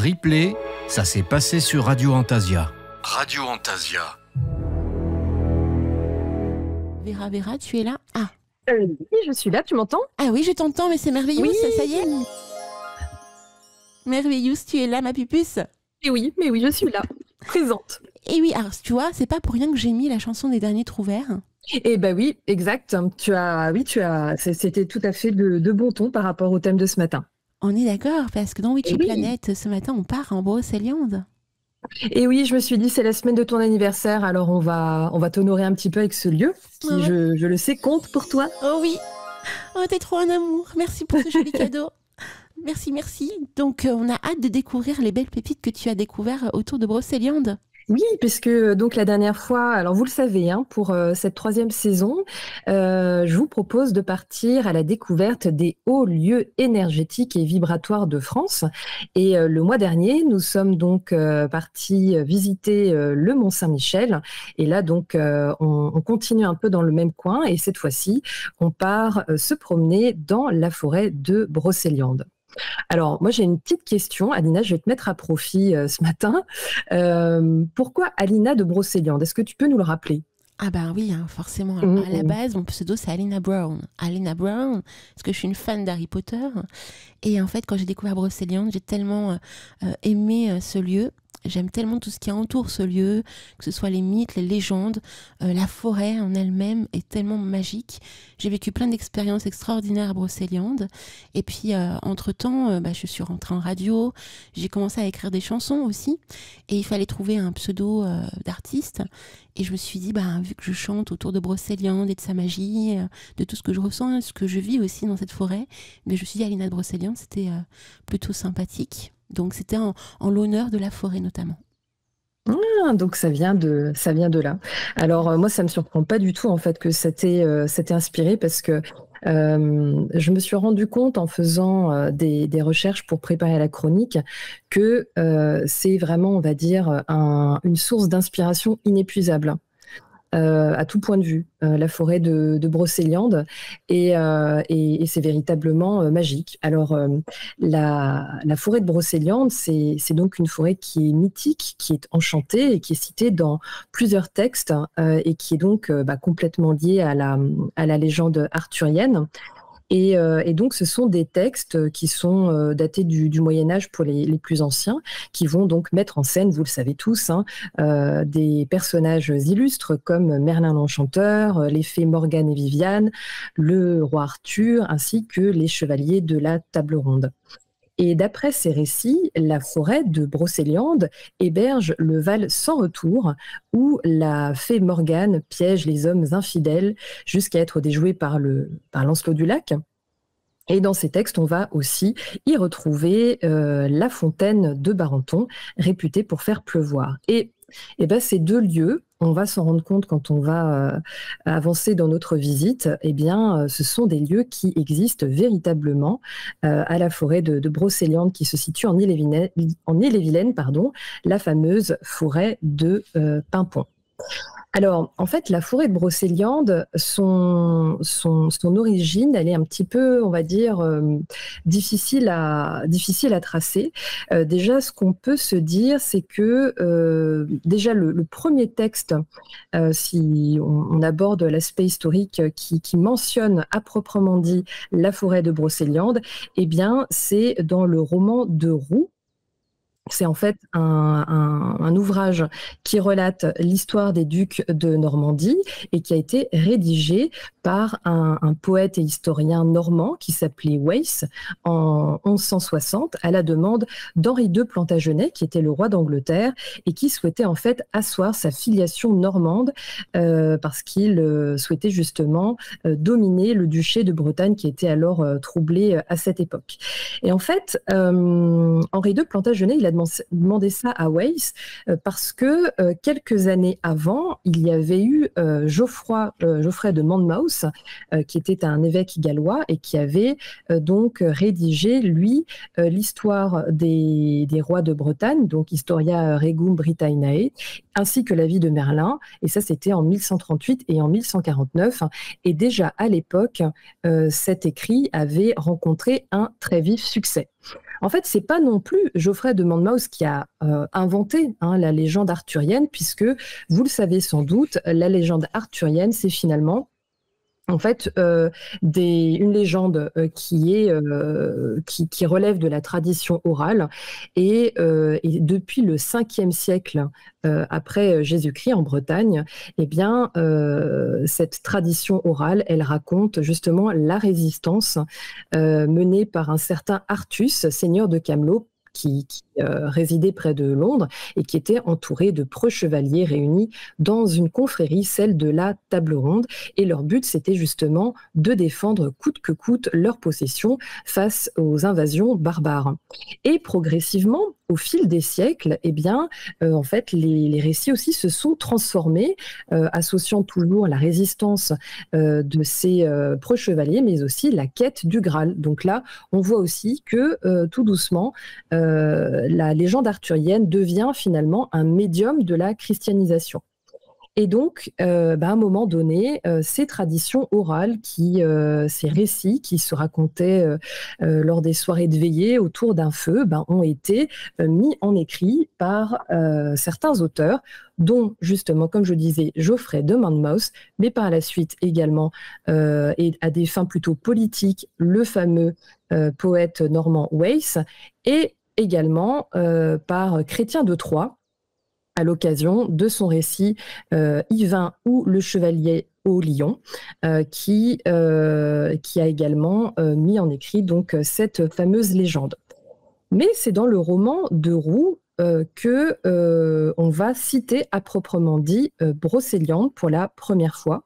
Replay, ça s'est passé sur Radio Antasia. Radio Antasia. Vera, tu es là? Ah. Oui, je suis là, tu m'entends? Ah oui, je t'entends, mais c'est merveilleux, oui. ça y est. Merveilleux, tu es là, ma pupuce. Mais oui, je suis là, présente. Et oui, alors tu vois, c'est pas pour rien que j'ai mis la chanson des derniers trous verts. Eh ben oui, exact. C'était tout à fait de bon ton par rapport au thème de ce matin. On est d'accord, parce que dans Witchy Planet, ce matin, on part en Brocéliande. Et oui, je me suis dit, c'est la semaine de ton anniversaire, alors on va t'honorer un petit peu avec ce lieu qui, je le sais, compte pour toi. Oh oui. Oh, t'es trop un amour. Merci pour ce joli cadeau. Merci. Donc, on a hâte de découvrir les belles pépites que tu as découvertes autour de Brocéliande. Oui, puisque donc la dernière fois, alors vous le savez, pour cette 3e saison, je vous propose de partir à la découverte des hauts lieux énergétiques et vibratoires de France. Et le mois dernier, nous sommes donc partis visiter le Mont-Saint-Michel. Et là, donc, on continue un peu dans le même coin. Et cette fois-ci, on part se promener dans la forêt de Brocéliande. Alors, moi, j'ai une petite question. Alina, je vais te mettre à profit ce matin. Pourquoi Alina de Brocéliande? Est-ce que tu peux nous le rappeler? Ah ben oui, forcément. Alors, à la base, mon pseudo, c'est Alina Brown. Alina Brown, parce que je suis une fan d'Harry Potter. Et en fait, quand j'ai découvert Brocéliande, j'ai tellement aimé ce lieu. J'aime tellement tout ce qui entoure ce lieu, que ce soit les mythes, les légendes, la forêt en elle-même est tellement magique. J'ai vécu plein d'expériences extraordinaires à Brocéliande. Et puis, entre-temps, je suis rentrée en radio, j'ai commencé à écrire des chansons aussi. Et il fallait trouver un pseudo d'artiste. Et je me suis dit, vu que je chante autour de Brocéliande et de sa magie, de tout ce que je ressens, ce que je vis aussi dans cette forêt, mais je me suis dit, Alina de Brocéliande, c'était plutôt sympathique. Donc, c'était en l'honneur de la forêt, notamment. Ah, donc ça vient de là. Alors, moi, ça me surprend pas du tout, en fait, que ça t'ait inspiré, parce que je me suis rendu compte, en faisant des recherches pour préparer la chronique, que c'est vraiment, on va dire, une source d'inspiration inépuisable. À tout point de vue, la forêt de Brocéliande, et c'est véritablement magique. Alors, la forêt de Brocéliande, c'est donc une forêt qui est mythique, qui est enchantée et qui est citée dans plusieurs textes, et qui est donc complètement liée à la légende arthurienne. Et donc, ce sont des textes qui sont datés du Moyen-Âge pour les plus anciens, qui vont donc mettre en scène, vous le savez tous, des personnages illustres comme Merlin l'Enchanteur, les fées Morgane et Viviane, le roi Arthur, ainsi que les chevaliers de la Table Ronde. Et d'après ces récits, la forêt de Brocéliande héberge le Val sans retour, où la fée Morgane piège les hommes infidèles jusqu'à être déjoués par Lancelot du Lac. Et dans ces textes, on va aussi y retrouver la fontaine de Barenton, réputée pour faire pleuvoir. Et ces deux lieux, on va s'en rendre compte quand on va avancer dans notre visite, ce sont des lieux qui existent véritablement à la forêt de Brocéliande, qui se situe en Ille-et-Vilaine, la fameuse forêt de Pimpon. Alors, en fait, la forêt de Brocéliande, son origine, elle est un petit peu, on va dire, difficile à tracer. Déjà, ce qu'on peut se dire, c'est que déjà le premier texte, si on aborde l'aspect historique qui mentionne à proprement dit la forêt de Brocéliande, c'est dans le roman de Roux. C'est en fait un ouvrage qui relate l'histoire des ducs de Normandie et qui a été rédigé par un poète et historien normand qui s'appelait Wace en 1160 à la demande d'Henri II Plantagenet, qui était le roi d'Angleterre et qui souhaitait en fait asseoir sa filiation normande parce qu'il souhaitait justement dominer le duché de Bretagne qui était alors troublé à cette époque. Et en fait, Henri II Plantagenet, il a demandé ça à Wace parce que quelques années avant, il y avait eu Geoffroy de Monmouth, qui était un évêque gallois et qui avait donc rédigé, lui, l'histoire des rois de Bretagne, donc Historia Regum Britanniae, ainsi que la vie de Merlin, et ça c'était en 1138 et en 1149, et déjà à l'époque, cet écrit avait rencontré un très vif succès. En fait, c'est pas non plus Geoffrey de Monmouth qui a inventé la légende arthurienne, puisque, vous le savez sans doute, la légende arthurienne, c'est finalement en fait, une légende qui relève de la tradition orale et depuis le 5e siècle après Jésus-Christ en Bretagne, eh bien, cette tradition orale, elle raconte justement la résistance menée par un certain Artus, seigneur de Camelot, qui résidait près de Londres et qui était entouré de preux chevaliers réunis dans une confrérie, celle de la Table Ronde. Et leur but, c'était justement de défendre coûte que coûte leur possession face aux invasions barbares. Et progressivement, au fil des siècles, eh bien, en fait, les récits aussi se sont transformés, associant toujours la résistance de ces preux chevaliers, mais aussi la quête du Graal. Donc là, on voit aussi que tout doucement, la légende arthurienne devient finalement un médium de la christianisation. Et donc, à un moment donné, ces traditions orales, ces récits qui se racontaient lors des soirées de veillée autour d'un feu, ont été mis en écrit par certains auteurs, dont justement, comme je disais, Geoffrey de Monmouth, mais par la suite également, et à des fins plutôt politiques, le fameux poète normand Wace, et également par Chrétien de Troyes, à l'occasion de son récit Yvain ou le chevalier au lion, qui a également mis en écrit donc cette fameuse légende. Mais c'est dans le roman de Roux que on va citer à proprement dit Brocéliande pour la première fois.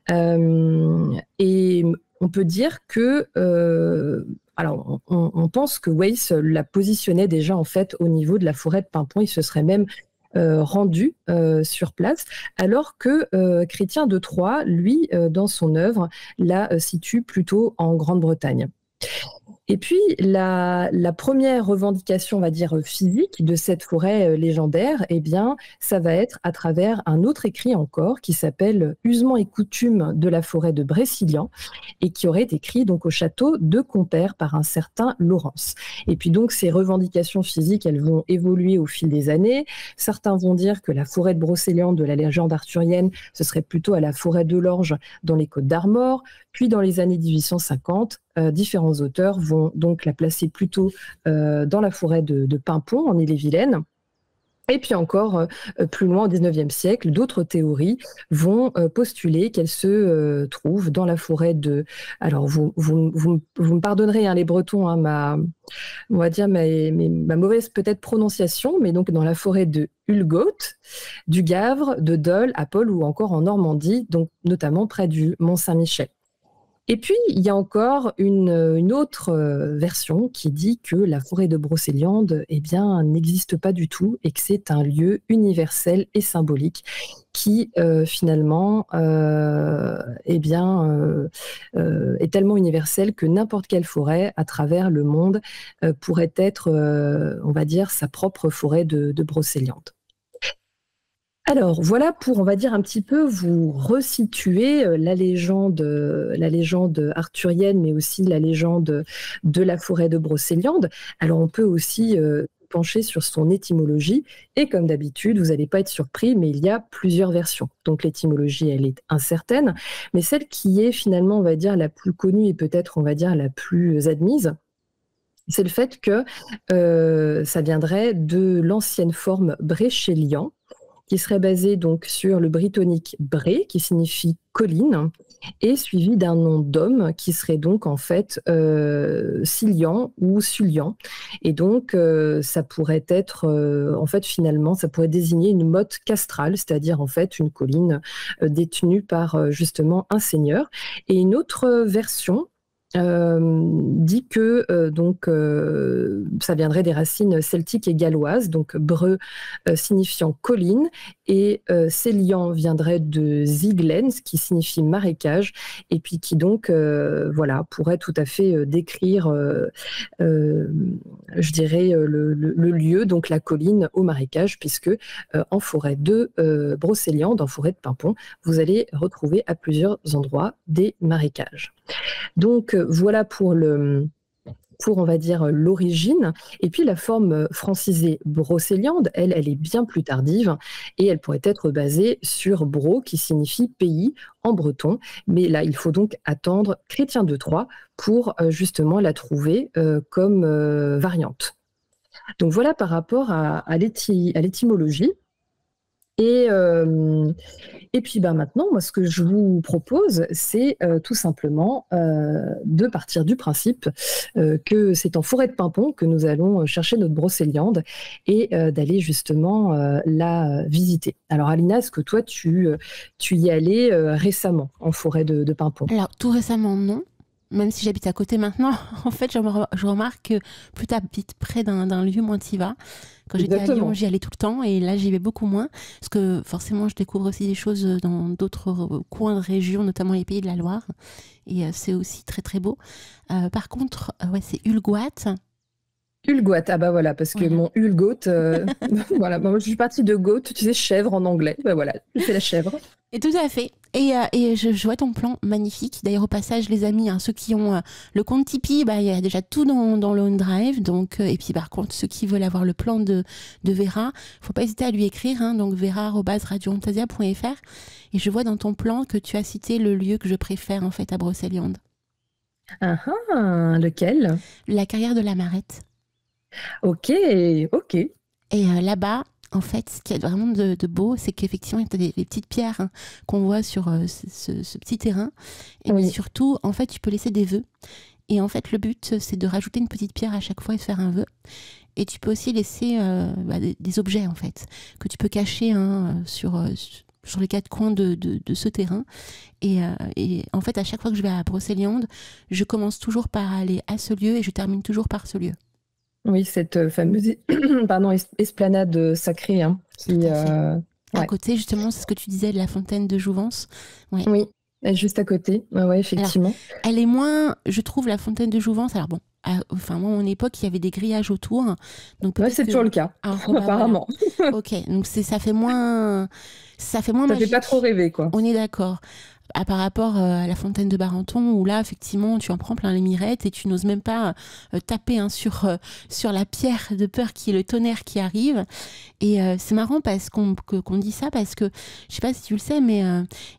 Et on peut dire que alors, on pense que Wace la positionnait déjà en fait au niveau de la forêt de Pimpon. Il se serait même rendu sur place, alors que Chrétien de Troyes, lui, dans son œuvre, la situe plutôt en Grande-Bretagne. Et puis, la première revendication, on va dire, physique de cette forêt légendaire, eh bien, ça va être à travers un autre écrit encore qui s'appelle « Usements et coutumes de la forêt de Brécilian » et qui aurait été écrit donc au château de Compère par un certain Laurence. Et puis donc, ces revendications physiques, elles vont évoluer au fil des années. Certains vont dire que la forêt de Brocéliande de la légende arthurienne, ce serait plutôt à la forêt de l'Orge dans les Côtes d'Armor. Puis dans les années 1850, différents auteurs vont donc la placer plutôt dans la forêt de Pimpon, en Ille-et-Vilaine. Et puis encore plus loin au XIXe siècle, d'autres théories vont postuler qu'elle se trouve dans la forêt de... Alors vous me pardonnerez les Bretons, on va dire ma mauvaise peut-être prononciation, mais donc dans la forêt de Hulgot, du Gavre, de Dole, à Paul ou encore en Normandie, donc notamment près du Mont-Saint-Michel. Et puis, il y a encore une autre version qui dit que la forêt de Brocéliande n'existe pas du tout et que c'est un lieu universel et symbolique qui finalement est tellement universel que n'importe quelle forêt à travers le monde pourrait être, on va dire, sa propre forêt de Brocéliande. Alors, voilà pour, on va dire, un petit peu vous resituer la légende arthurienne, mais aussi la légende de la forêt de Brocéliande. Alors, on peut aussi pencher sur son étymologie, et comme d'habitude, vous n'allez pas être surpris, mais il y a plusieurs versions. Donc, l'étymologie, elle est incertaine, mais celle qui est finalement, on va dire, la plus connue et peut-être, on va dire, la plus admise, c'est le fait que ça viendrait de l'ancienne forme bréchélian, qui serait basé donc sur le brittonique bré, qui signifie colline, et suivi d'un nom d'homme qui serait donc en fait Cilian ou Sulian. Et donc ça pourrait être en fait finalement ça pourrait désigner une motte castrale, c'est-à-dire en fait une colline détenue par justement un seigneur. Et une autre version dit que ça viendrait des racines celtiques et galloises, donc breu signifiant colline, et Célian viendrait de Zieglen, ce qui signifie marécage, et puis qui donc pourrait tout à fait décrire, je dirais, le lieu, donc la colline au marécage, puisque en forêt de Brocéliande, en forêt de Pimpon, vous allez retrouver à plusieurs endroits des marécages. Donc voilà pour on va dire l'origine. Et puis la forme francisée Brocéliande, elle est bien plus tardive et elle pourrait être basée sur Bro, qui signifie pays en breton. Mais là, il faut donc attendre Chrétien de Troyes pour justement la trouver comme variante. Donc voilà par rapport à l'étymologie. Et puis maintenant, moi, ce que je vous propose, c'est tout simplement de partir du principe que c'est en forêt de Pimpon que nous allons chercher notre brocéliande et d'aller justement la visiter. Alors Alina, est-ce que toi, tu y es allée récemment en forêt de Pimpon? Alors tout récemment, non. Même si j'habite à côté maintenant, en fait, je remarque que plus tu habites près d'un lieu, moins tu y vas. Quand j'étais à Lyon, j'y allais tout le temps et là, j'y vais beaucoup moins. Parce que forcément, je découvre aussi des choses dans d'autres coins de région, notamment les Pays de la Loire. Et c'est aussi très, très beau. Par contre, c'est Hulgoat. Hulgoat, ah bah voilà, parce que mon Hulgoat, voilà, moi je suis partie de goat, tu sais, chèvre en anglais, bah voilà, c'est la chèvre. Et tout à fait. Et je vois ton plan magnifique. D'ailleurs, au passage, les amis, ceux qui ont le compte Tipeee, il y a déjà tout dans le OneDrive. Donc, et puis, par contre, ceux qui veulent avoir le plan de Vera, il ne faut pas hésiter à lui écrire. Donc, vera@radioantasia.fr. Et je vois dans ton plan que tu as cité le lieu que je préfère, en fait, à Brocéliande. Lequel? La carrière de la Marette. Ok. Et là-bas, en fait, ce qu'il y a vraiment de beau, c'est qu'effectivement, il y a des petites pierres qu'on voit sur ce petit terrain. Et surtout, en fait, tu peux laisser des vœux. Et en fait, le but, c'est de rajouter une petite pierre à chaque fois et de faire un vœu. Et tu peux aussi laisser des objets, en fait, que tu peux cacher sur les quatre coins de ce terrain. Et en fait, à chaque fois que je vais à Brocéliande, je commence toujours par aller à ce lieu et je termine toujours par ce lieu. Oui, cette fameuse esplanade sacrée. À côté, justement, c'est ce que tu disais de la fontaine de Jouvence. Ouais. Oui, juste à côté, effectivement. Alors, elle est moins, je trouve, la fontaine de Jouvence. Alors bon, moi, à mon époque, il y avait des grillages autour. Donc c'est toujours le cas, apparemment. Voilà. Ok, donc ça fait moins Ça magique. fait pas trop rêver, quoi. On est d'accord. Par rapport à la fontaine de Barenton, où là, effectivement, tu en prends plein les mirettes et tu n'oses même pas taper sur la pierre de peur qu'il y ait le tonnerre qui arrive. Et c'est marrant qu'on dit ça parce que, je sais pas si tu le sais, mais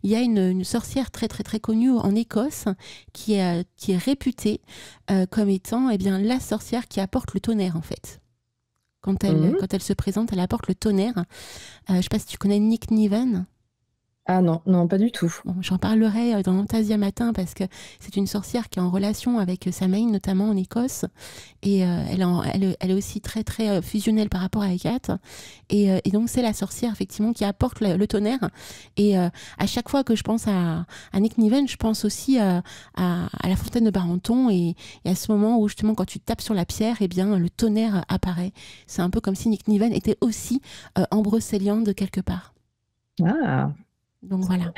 il y a une sorcière très, très, très connue en Écosse qui est réputée comme étant la sorcière qui apporte le tonnerre, en fait. Quand elle se présente, elle apporte le tonnerre. Je sais pas si tu connais Nick Niven. Ah non, pas du tout. Bon, j'en parlerai dans Antasia Matin parce que c'est une sorcière qui est en relation avec Samain, notamment en Écosse. Et elle est aussi très, très fusionnelle par rapport à Hecate. Et donc, c'est la sorcière, effectivement, qui apporte le tonnerre. Et à chaque fois que je pense à Nick Niven, je pense aussi à la fontaine de Barenton. Et à ce moment où, justement, quand tu tapes sur la pierre, le tonnerre apparaît. C'est un peu comme si Nick Niven était aussi en Brocéliande quelque part. Ah. Donc voilà.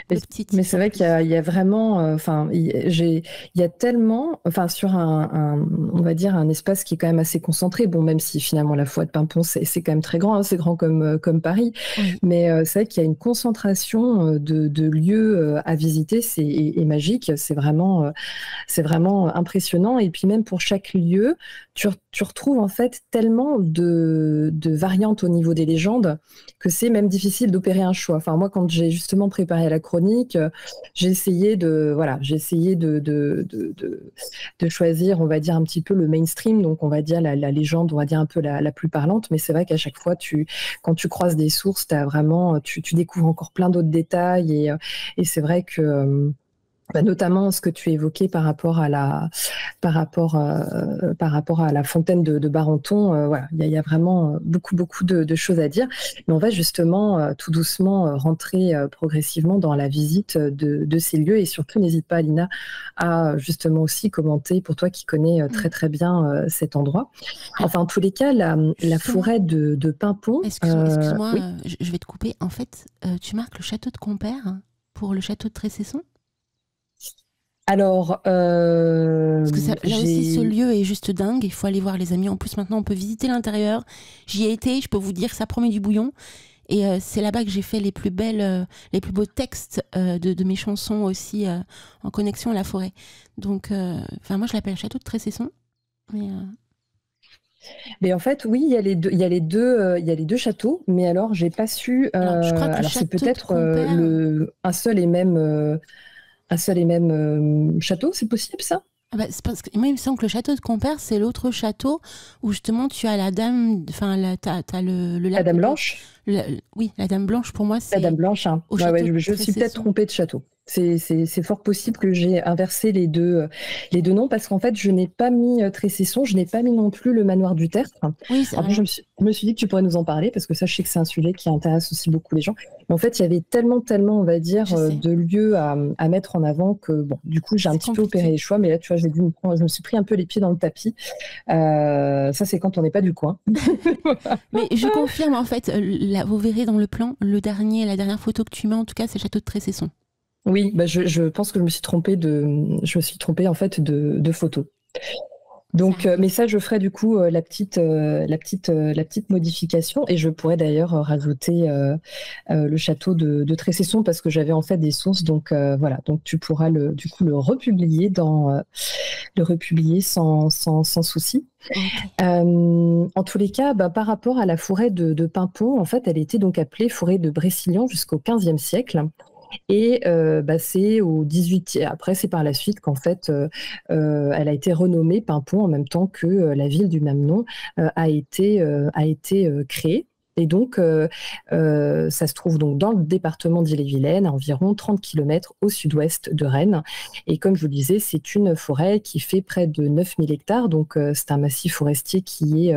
Mais c'est vrai qu'il y a vraiment, il y a tellement, sur on va dire un espace qui est quand même assez concentré. Bon, même si finalement la forêt de Pimpon c'est quand même très grand, c'est grand comme Paris. Oui. Mais c'est vrai qu'il y a une concentration de lieux à visiter, et magique. C'est vraiment impressionnant. Et puis même pour chaque lieu, tu retrouves en fait tellement de variantes au niveau des légendes que c'est même difficile d'opérer un choix. Moi, quand j'ai justement préparé la chronique, j'ai essayé de choisir, on va dire, un petit peu le mainstream, donc on va dire la légende, on va dire un peu la plus parlante, mais c'est vrai qu'à chaque fois, quand tu croises des sources, tu découvres encore plein d'autres détails, et c'est vrai que Notamment ce que tu évoquais par rapport à la fontaine de Barenton. Voilà, il y a vraiment beaucoup de choses à dire. Mais on va justement tout doucement rentrer progressivement dans la visite de ces lieux. Et surtout, n'hésite pas, Alina, à justement aussi commenter, pour toi qui connais très bien cet endroit. Enfin, en tous les cas, la forêt de Paimpont... Excuse-moi, oui. je vais te couper. En fait, tu marques le château de Compère pour le château de Tressesson? Alors, Parce que là aussi, ce lieu est juste dingue. Il faut aller voir, les amis. En plus, maintenant, on peut visiter l'intérieur. J'y ai été. Je peux vous dire que ça promet du bouillon. Et c'est là-bas que j'ai fait les plus beaux textes de mes chansons aussi en connexion à la forêt. Donc, moi, je l'appelle château de Tressesson. Mais en fait, oui, il y a les deux châteaux. Mais alors, j'ai pas su. Alors, je crois que alors, c'est peut-être un seul et même château, c'est possible ça? C'est parce que moi, il me semble que le château de Compère, c'est l'autre château où justement tu as la dame, t'as le La Dame Blanche? Oui, la Dame Blanche, pour moi, c'est La Dame Blanche, hein. au château de Je suis peut-être Tressesson. trompée de château. C'est fort possible que j'ai inversé les deux noms parce qu'en fait, je n'ai pas mis Tressesson, je n'ai pas mis non plus le manoir du Tertre. Oui, c'est En plus, vrai. je me suis dit que tu pourrais nous en parler parce que ça, je sais que c'est un sujet qui intéresse aussi beaucoup les gens. Mais en fait, il y avait tellement, on va dire, Je sais. de lieux à mettre en avant que, bon, du coup, j'ai un C'est petit peu compliqué. opéré les choix. Mais là, tu vois, je me suis pris un peu les pieds dans le tapis. Ça, c'est quand on n'est pas du coin. Mais je confirme, en fait, là, vous verrez dans le plan, la dernière photo que tu mets, en tout cas, c'est le château de Tressesson. Oui, je pense que je me suis trompée en fait de photo. Donc, mais ça, je ferai du coup la petite modification et je pourrais d'ailleurs rajouter le château de Tressesson parce que j'avais en fait des sources. Donc voilà, donc tu pourras le republier sans souci. Okay. En tous les cas, par rapport à la forêt de Paimpont, en fait, elle était donc appelée forêt de Brécilian jusqu'au XVe siècle. Et c'est au 18e, après c'est par la suite qu'en fait elle a été renommée Paimpont en même temps que la ville du même nom a été créée. Et donc, ça se trouve donc dans le département d'Ille-et-Vilaine, à environ 30 km au sud-ouest de Rennes. Et comme je vous le disais, c'est une forêt qui fait près de 9000 hectares. Donc, c'est un massif forestier qui est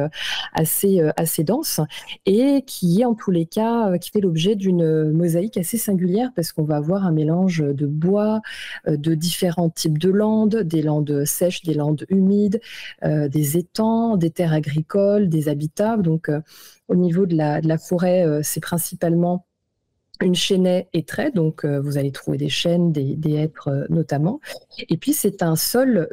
assez dense et qui est en tous les cas, qui fait l'objet d'une mosaïque assez singulière parce qu'on va avoir un mélange de bois, de différents types de landes, des landes sèches, des landes humides, des étangs, des terres agricoles, des habitats. Donc, au niveau de la forêt, c'est principalement une chênaie hêtraie, donc vous allez trouver des chênes, des hêtres notamment. Et puis c'est un sol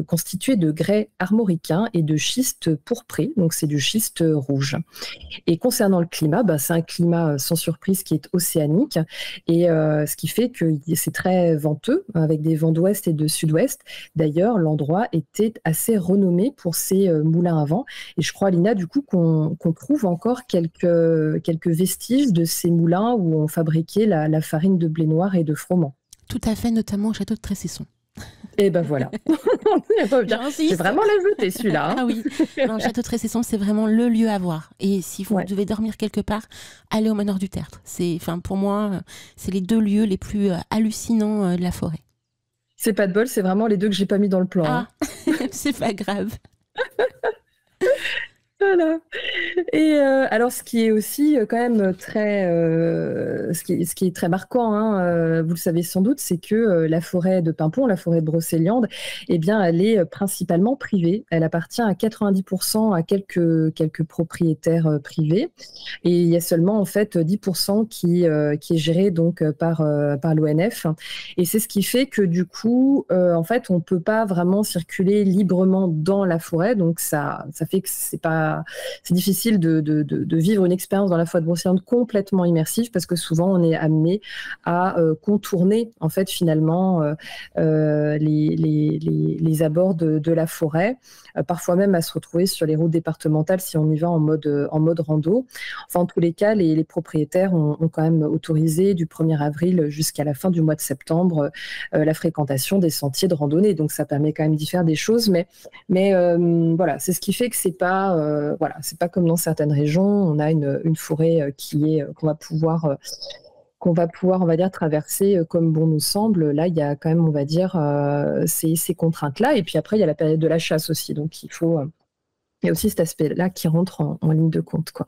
constitué de grès armoricain et de schiste pourpré, donc c'est du schiste rouge. Et concernant le climat, c'est un climat sans surprise qui est océanique, et ce qui fait que c'est très venteux, avec des vents d'ouest et de sud-ouest. D'ailleurs, l'endroit était assez renommé pour ses moulins à vent, et je crois, Lina, du coup, qu'on trouve encore quelques vestiges de ces moulins où on fabriquait la farine de blé noir et de froment. Tout à fait, notamment au château de Tressesson. Et ben voilà. J'ai vraiment l'ajouté celui-là. Ah oui, non, le château de Tressesson, c'est vraiment le lieu à voir. Et si vous devez dormir quelque part, allez au manoir du Tertre. Pour moi, c'est les deux lieux les plus hallucinants de la forêt. C'est pas de bol, c'est vraiment les deux que j'ai pas mis dans le plan. Ah, c'est pas grave. Voilà. Et alors, ce qui est aussi quand même ce qui est très marquant, hein, vous le savez sans doute, c'est que la forêt de Paimpont, la forêt de Brocéliande, eh bien, elle est principalement privée. Elle appartient à 90% à quelques propriétaires privés, et il y a seulement en fait 10% qui est géré donc par l'ONF. Et c'est ce qui fait que du coup, en fait, on peut pas vraiment circuler librement dans la forêt, donc ça fait que c'est difficile de vivre une expérience dans la forêt de Brocéliande complètement immersive parce que souvent on est amené à contourner en fait finalement les abords de la forêt, parfois même à se retrouver sur les routes départementales si on y va en mode rando. Enfin, en tous les cas, les propriétaires ont quand même autorisé du 1er avril jusqu'à la fin du mois de septembre la fréquentation des sentiers de randonnée. Donc ça permet quand même d'y faire des choses, mais voilà, c'est ce qui fait que c'est pas comme dans certaines régions, on a une forêt qu'on qu'on va pouvoir, on va dire, traverser comme bon nous semble. Là, il y a quand même, on va dire, ces contraintes-là. Et puis après, il y a la période de la chasse aussi. Donc, il y a aussi cet aspect-là qui rentre en ligne de compte, quoi.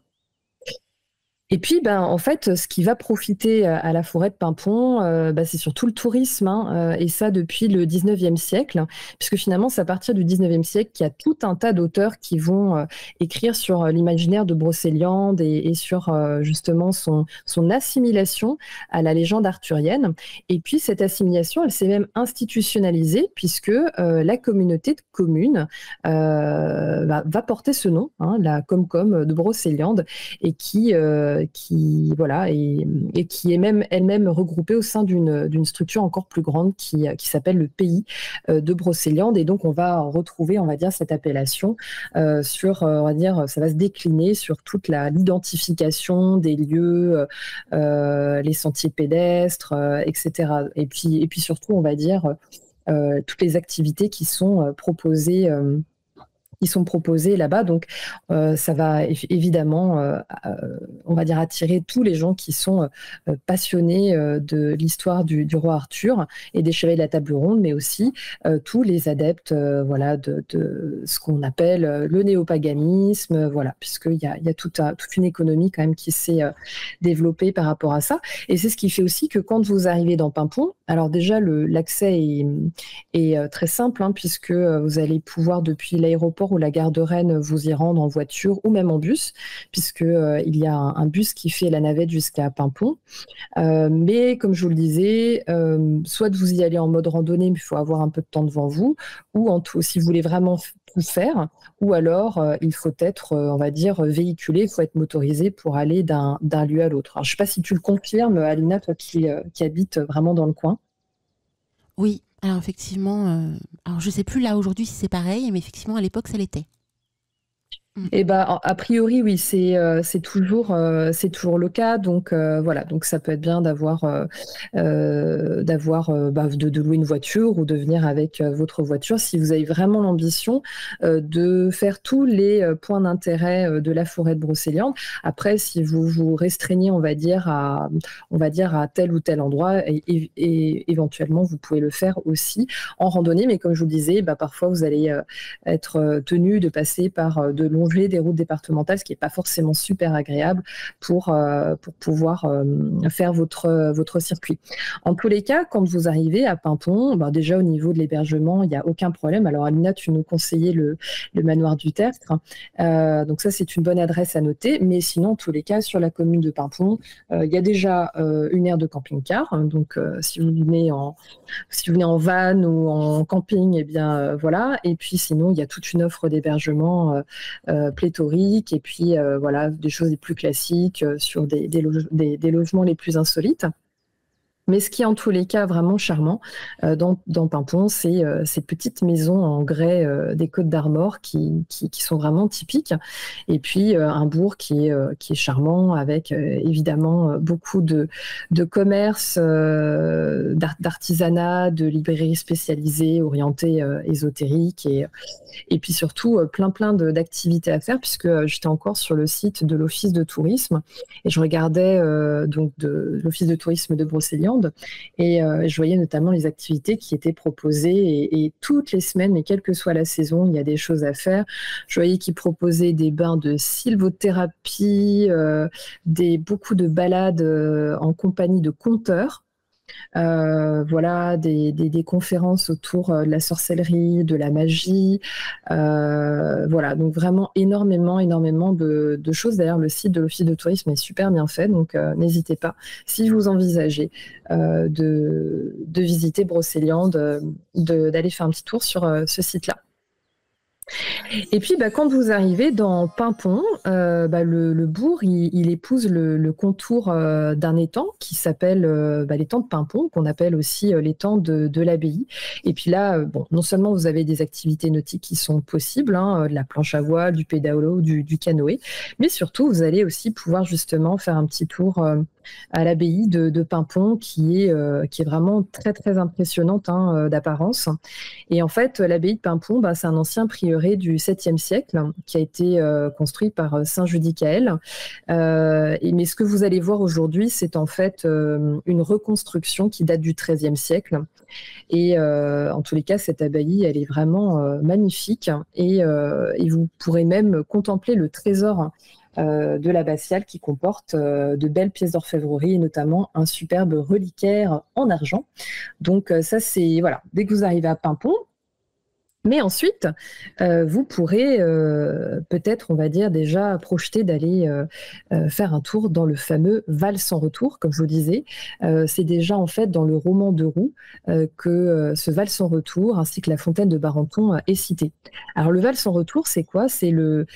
Et puis, en fait, ce qui va profiter à la forêt de Paimpont, c'est surtout le tourisme, hein, et ça depuis le 19e siècle, puisque finalement, c'est à partir du 19e siècle qu'il y a tout un tas d'auteurs qui vont écrire sur l'imaginaire de Brocéliande et sur justement son assimilation à la légende arthurienne. Et puis, cette assimilation, elle s'est même institutionnalisée, puisque la communauté de communes va porter ce nom, hein, la Comcom de Brocéliande, et qui voilà, et qui est même elle-même regroupée au sein d'une structure encore plus grande qui s'appelle le Pays de Brocéliande. Et donc, on va retrouver, on va dire, cette appellation sur, on va dire, ça va se décliner sur toute l'identification des lieux, les sentiers pédestres, etc. Et puis surtout, on va dire, toutes les activités qui sont proposées là-bas. Donc, ça va évidemment, on va dire, attirer tous les gens qui sont passionnés de l'histoire du roi Arthur et des chevaliers de la table ronde, mais aussi tous les adeptes voilà, de ce qu'on appelle le néopaganisme, voilà, puisqu'il y a toute une économie quand même qui s'est développée par rapport à ça. Et c'est ce qui fait aussi que quand vous arrivez dans Paimpont, alors déjà, l'accès est très simple, hein, puisque vous allez pouvoir, depuis l'aéroport ou la gare de Rennes, vous y rendre en voiture ou même en bus, puisque il y a un bus qui fait la navette jusqu'à Paimpont. Mais comme je vous le disais, soit vous y allez en mode randonnée, mais il faut avoir un peu de temps devant vous, ou en tout, si vous voulez vraiment tout faire, ou alors il faut être, on va dire, véhiculé, il faut être motorisé pour aller d'un lieu à l'autre. Alors, je ne sais pas si tu le confirmes, Alina, toi qui habites vraiment dans le coin. Oui, alors effectivement, alors je sais plus là aujourd'hui si c'est pareil, mais effectivement à l'époque ça l'était. Eh ben, a priori, oui, c'est toujours le cas. Donc voilà, donc ça peut être bien d'avoir de louer une voiture ou de venir avec votre voiture si vous avez vraiment l'ambition de faire tous les points d'intérêt de la forêt de Brocéliande. Après, si vous vous restreignez, on va dire à tel ou tel endroit, et éventuellement vous pouvez le faire aussi en randonnée. Mais comme je vous le disais, parfois vous allez être tenu de passer par de longs des routes départementales, ce qui n'est pas forcément super agréable pour pouvoir faire votre circuit. En tous les cas, quand vous arrivez à Paimpont, déjà au niveau de l'hébergement, il n'y a aucun problème. Alors Alina, tu nous conseillais le manoir du Tertre. Donc ça, c'est une bonne adresse à noter. Mais sinon, en tous les cas, sur la commune de Paimpont, il y a déjà une aire de camping-car. Donc si vous venez en van ou en camping, eh bien voilà. Et puis sinon, il y a toute une offre d'hébergement pléthorique, et puis voilà, des choses les plus classiques sur des logements les plus insolites. Mais ce qui est en tous les cas vraiment charmant dans Paimpont, c'est ces petites maisons en grès des Côtes d'Armor qui sont vraiment typiques. Et puis un bourg qui est charmant, avec évidemment beaucoup de commerces, d'artisanat, de librairies spécialisées, orientées ésotériques, et puis surtout plein d'activités à faire, puisque j'étais encore sur le site de l'Office de tourisme et je regardais donc de l'Office de tourisme de Brocéliande. Et je voyais notamment les activités qui étaient proposées, et toutes les semaines, mais quelle que soit la saison, il y a des choses à faire. Je voyais qu'ils proposaient des bains de sylvothérapie, beaucoup de balades en compagnie de conteurs. Voilà, des conférences autour de la sorcellerie, de la magie. Voilà, donc vraiment énormément de choses. D'ailleurs, le site de l'Office de tourisme est super bien fait, donc n'hésitez pas, si vous envisagez de visiter Brocéliande, d'aller faire un petit tour sur ce site-là. Et puis, quand vous arrivez dans Paimpont, le bourg, il épouse le contour d'un étang qui s'appelle l'étang de Paimpont, qu'on appelle aussi l'étang de l'abbaye. Et puis là, non seulement vous avez des activités nautiques qui sont possibles, hein, de la planche à voile, du pédalo, du canoë, mais surtout, vous allez aussi pouvoir justement faire un petit tour à l'abbaye de Paimpont, qui est vraiment très, très impressionnante d'apparence. Et en fait, l'abbaye de Paimpont, c'est un ancien prieuré du 7e siècle qui a été construit par Saint Judicaël. Mais ce que vous allez voir aujourd'hui, c'est en fait une reconstruction qui date du XIIIe siècle. Et en tous les cas, cette abbaye, elle est vraiment magnifique. Et vous pourrez même contempler le trésor de l'abbatiale qui comporte de belles pièces d'orfèvrerie et notamment un superbe reliquaire en argent. Donc ça, c'est voilà, dès que vous arrivez à Paimpont. Mais ensuite, vous pourrez peut-être, on va dire, déjà projeter d'aller faire un tour dans le fameux Val sans retour, comme je vous disais. C'est déjà en fait dans le roman de Roux que ce Val sans retour ainsi que la fontaine de Barenton est cité. Alors le Val sans retour, c'est quoi? C'est un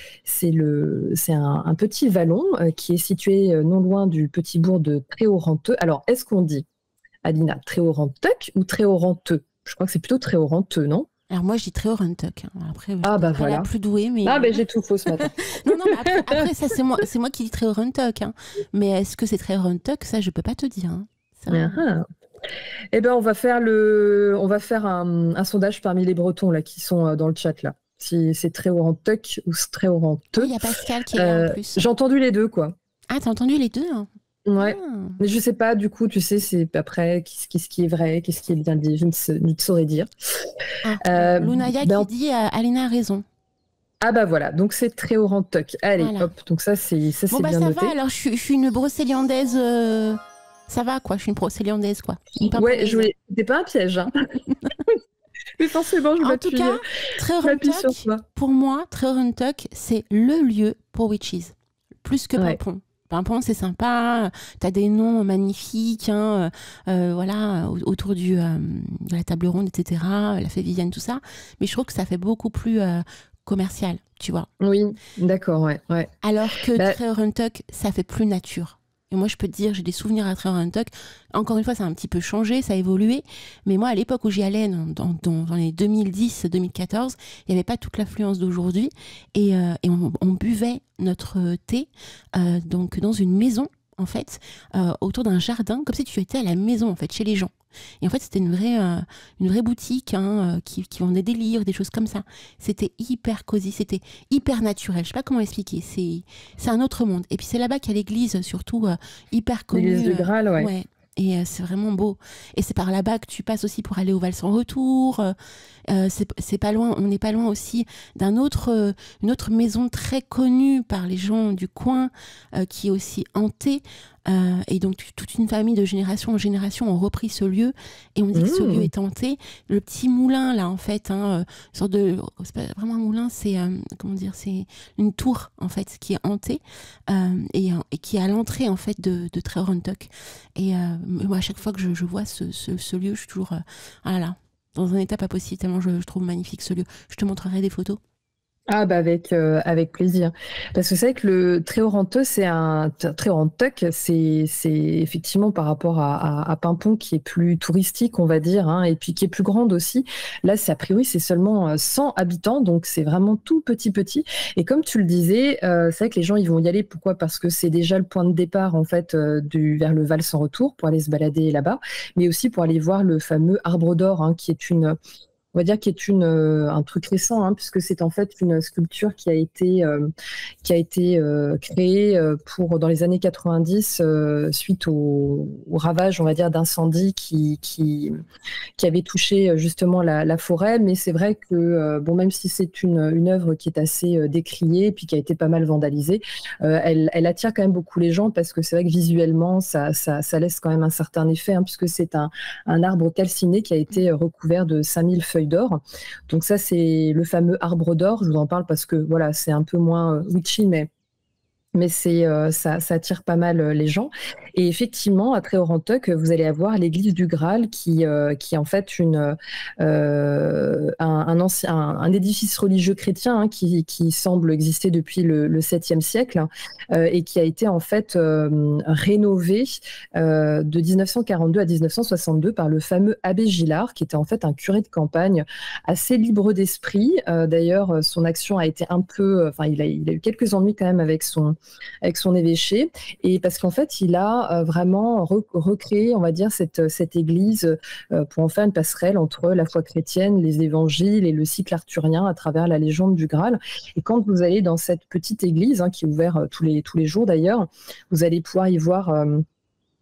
petit vallon qui est situé non loin du petit bourg de Tréorenteux. Alors, est-ce qu'on dit, Alina, Tréorenteuc ou Tréorenteux? Je crois que c'est plutôt Tréorenteux, non? Alors moi, je dis Tréorenteuc. Après, voilà. La plus douée, mais... j'ai tout faux ce matin. non, mais après ça, c'est moi qui dis Tréorenteuc. Mais est-ce que c'est Tréorenteuc? Ça, je peux pas te dire. Eh ben, on va faire un sondage parmi les Bretons là, qui sont dans le chat là. Si c'est Tréorenteuc ou Tréorenteux. Il y a Pascal qui est là en plus. J'ai entendu les deux, quoi. Ah, t'as entendu les deux? Ouais, mais je sais pas, du coup, tu sais, c'est après, qu'est-ce qui est vrai, qu'est-ce qui est bien dit, je ne saurais dire. Lunaya qui dit Alina a raison. Ah voilà, donc c'est Tréorenteuc. Allez, voilà. Hop, donc ça c'est bien noté. Ça va, alors je suis une brocéliandaise, ça va quoi, je suis une brocéliandaise quoi. Ouais, c'était pas un piège, hein. Mais forcément, je m'appuie sur toi. Pour moi, Tréorenteuc, c'est le lieu pour witches, plus que Paimpont. Paimpont, c'est sympa, t'as des noms magnifiques, voilà, autour de la table ronde, etc., la fée Vivienne, tout ça. Mais je trouve que ça fait beaucoup plus commercial, tu vois. Oui, d'accord, ouais. Alors que Tréorenteuc, ça fait plus nature. Et moi, je peux te dire, j'ai des souvenirs à Tréorenteuc. Encore une fois, ça a un petit peu changé, ça a évolué. Mais moi, à l'époque où j'y allais, dans les 2010-2014, il n'y avait pas toute l'affluence d'aujourd'hui. Et on buvait notre thé donc dans une maison, en fait, autour d'un jardin, comme si tu étais à la maison, en fait, chez les gens. Et en fait, c'était une vraie boutique qui vendait des livres, des choses comme ça. C'était hyper cosy, c'était hyper naturel. Je sais pas comment expliquer. C'est un autre monde. Et puis c'est là-bas qu'il y a l'église, surtout hyper connue. L'église du Graal, ouais. Et c'est vraiment beau. Et c'est par là-bas que tu passes aussi pour aller au Val sans retour. C'est pas loin. On n'est pas loin aussi d'une autre maison très connue par les gens du coin, qui est aussi hantée. Et donc toute une famille de génération en génération ont repris ce lieu et on dit que ce lieu est hanté. Le petit moulin là en fait, une sorte de, c'est pas vraiment un moulin, c'est comment dire, c'est une tour en fait qui est hantée et qui est à l'entrée en fait de Tréorenteuc. Et moi à chaque fois que je vois ce lieu, je suis toujours dans un état pas possible tellement je trouve magnifique ce lieu. Je te montrerai des photos. Ah avec plaisir. Parce que c'est vrai que le Tréorenteuc, c'est effectivement par rapport à Paimpont qui est plus touristique, on va dire, et puis qui est plus grande aussi. Là, a priori, c'est seulement 100 habitants, donc c'est vraiment tout petit. Et comme tu le disais, c'est vrai que les gens, ils vont y aller. Pourquoi? Parce que c'est déjà le point de départ, en fait, vers le Val sans retour, pour aller se balader là-bas, mais aussi pour aller voir le fameux Arbre d'Or, qui est on va dire qui est un truc récent, puisque c'est en fait une sculpture qui a été créée dans les années 90 suite au ravage, on va dire, d'incendie qui avait touché justement la forêt. Mais c'est vrai que même si c'est une œuvre qui est assez décriée puis qui a été pas mal vandalisée, elle attire quand même beaucoup les gens parce que c'est vrai que visuellement ça laisse quand même un certain effet, puisque c'est un arbre calciné qui a été recouvert de 5000 feuilles d'or. Donc ça, c'est le fameux Arbre d'Or. Je vous en parle parce que voilà, c'est un peu moins witchy, mais ça attire pas mal les gens. Et effectivement, à Tréorenteuc, vous allez avoir l'église du Graal qui est en fait un édifice religieux chrétien qui semble exister depuis le 7e siècle et qui a été en fait rénové de 1942 à 1962 par le fameux abbé Gillard, qui était en fait un curé de campagne assez libre d'esprit. D'ailleurs, son action a été il a eu quelques ennuis quand même avec son avec son évêché, et parce qu'en fait, il a vraiment recréé, on va dire, cette église pour en faire une passerelle entre la foi chrétienne, les évangiles et le cycle arthurien à travers la légende du Graal. Et quand vous allez dans cette petite église, qui est ouverte tous les jours d'ailleurs, vous allez pouvoir y voir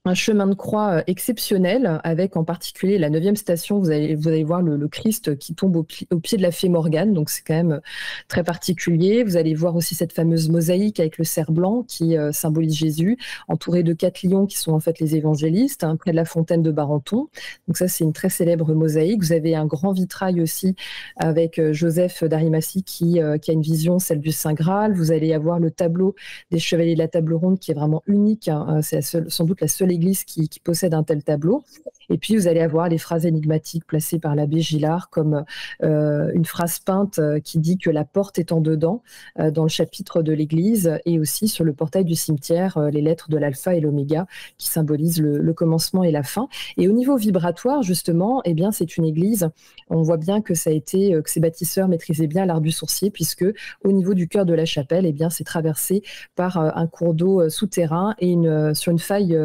un chemin de croix exceptionnel, avec en particulier la 9e station, vous allez voir le Christ qui tombe au pied de la fée Morgane, donc c'est quand même très particulier. Vous allez voir aussi cette fameuse mosaïque avec le cerf blanc qui symbolise Jésus, entouré de 4 lions qui sont en fait les évangélistes, près de la fontaine de Barenton. Donc ça, c'est une très célèbre mosaïque. Vous avez un grand vitrail aussi avec Joseph d'Arimathie qui a une vision, celle du Saint Graal. Vous allez avoir le tableau des chevaliers de la table ronde qui est vraiment unique, c'est sans doute la seule église qui possède un tel tableau. Et puis vous allez avoir les phrases énigmatiques placées par l'abbé Gillard, comme une phrase peinte qui dit que la porte est en dedans, dans le chapitre de l'église, et aussi sur le portail du cimetière, les lettres de l'alpha et l'oméga qui symbolisent le commencement et la fin. Et au niveau vibratoire, justement, eh bien, c'est une église, on voit bien que que ces bâtisseurs maîtrisaient bien l'art du sourcier, puisque au niveau du cœur de la chapelle, eh bien, c'est traversé par un cours d'eau souterrain et sur une faille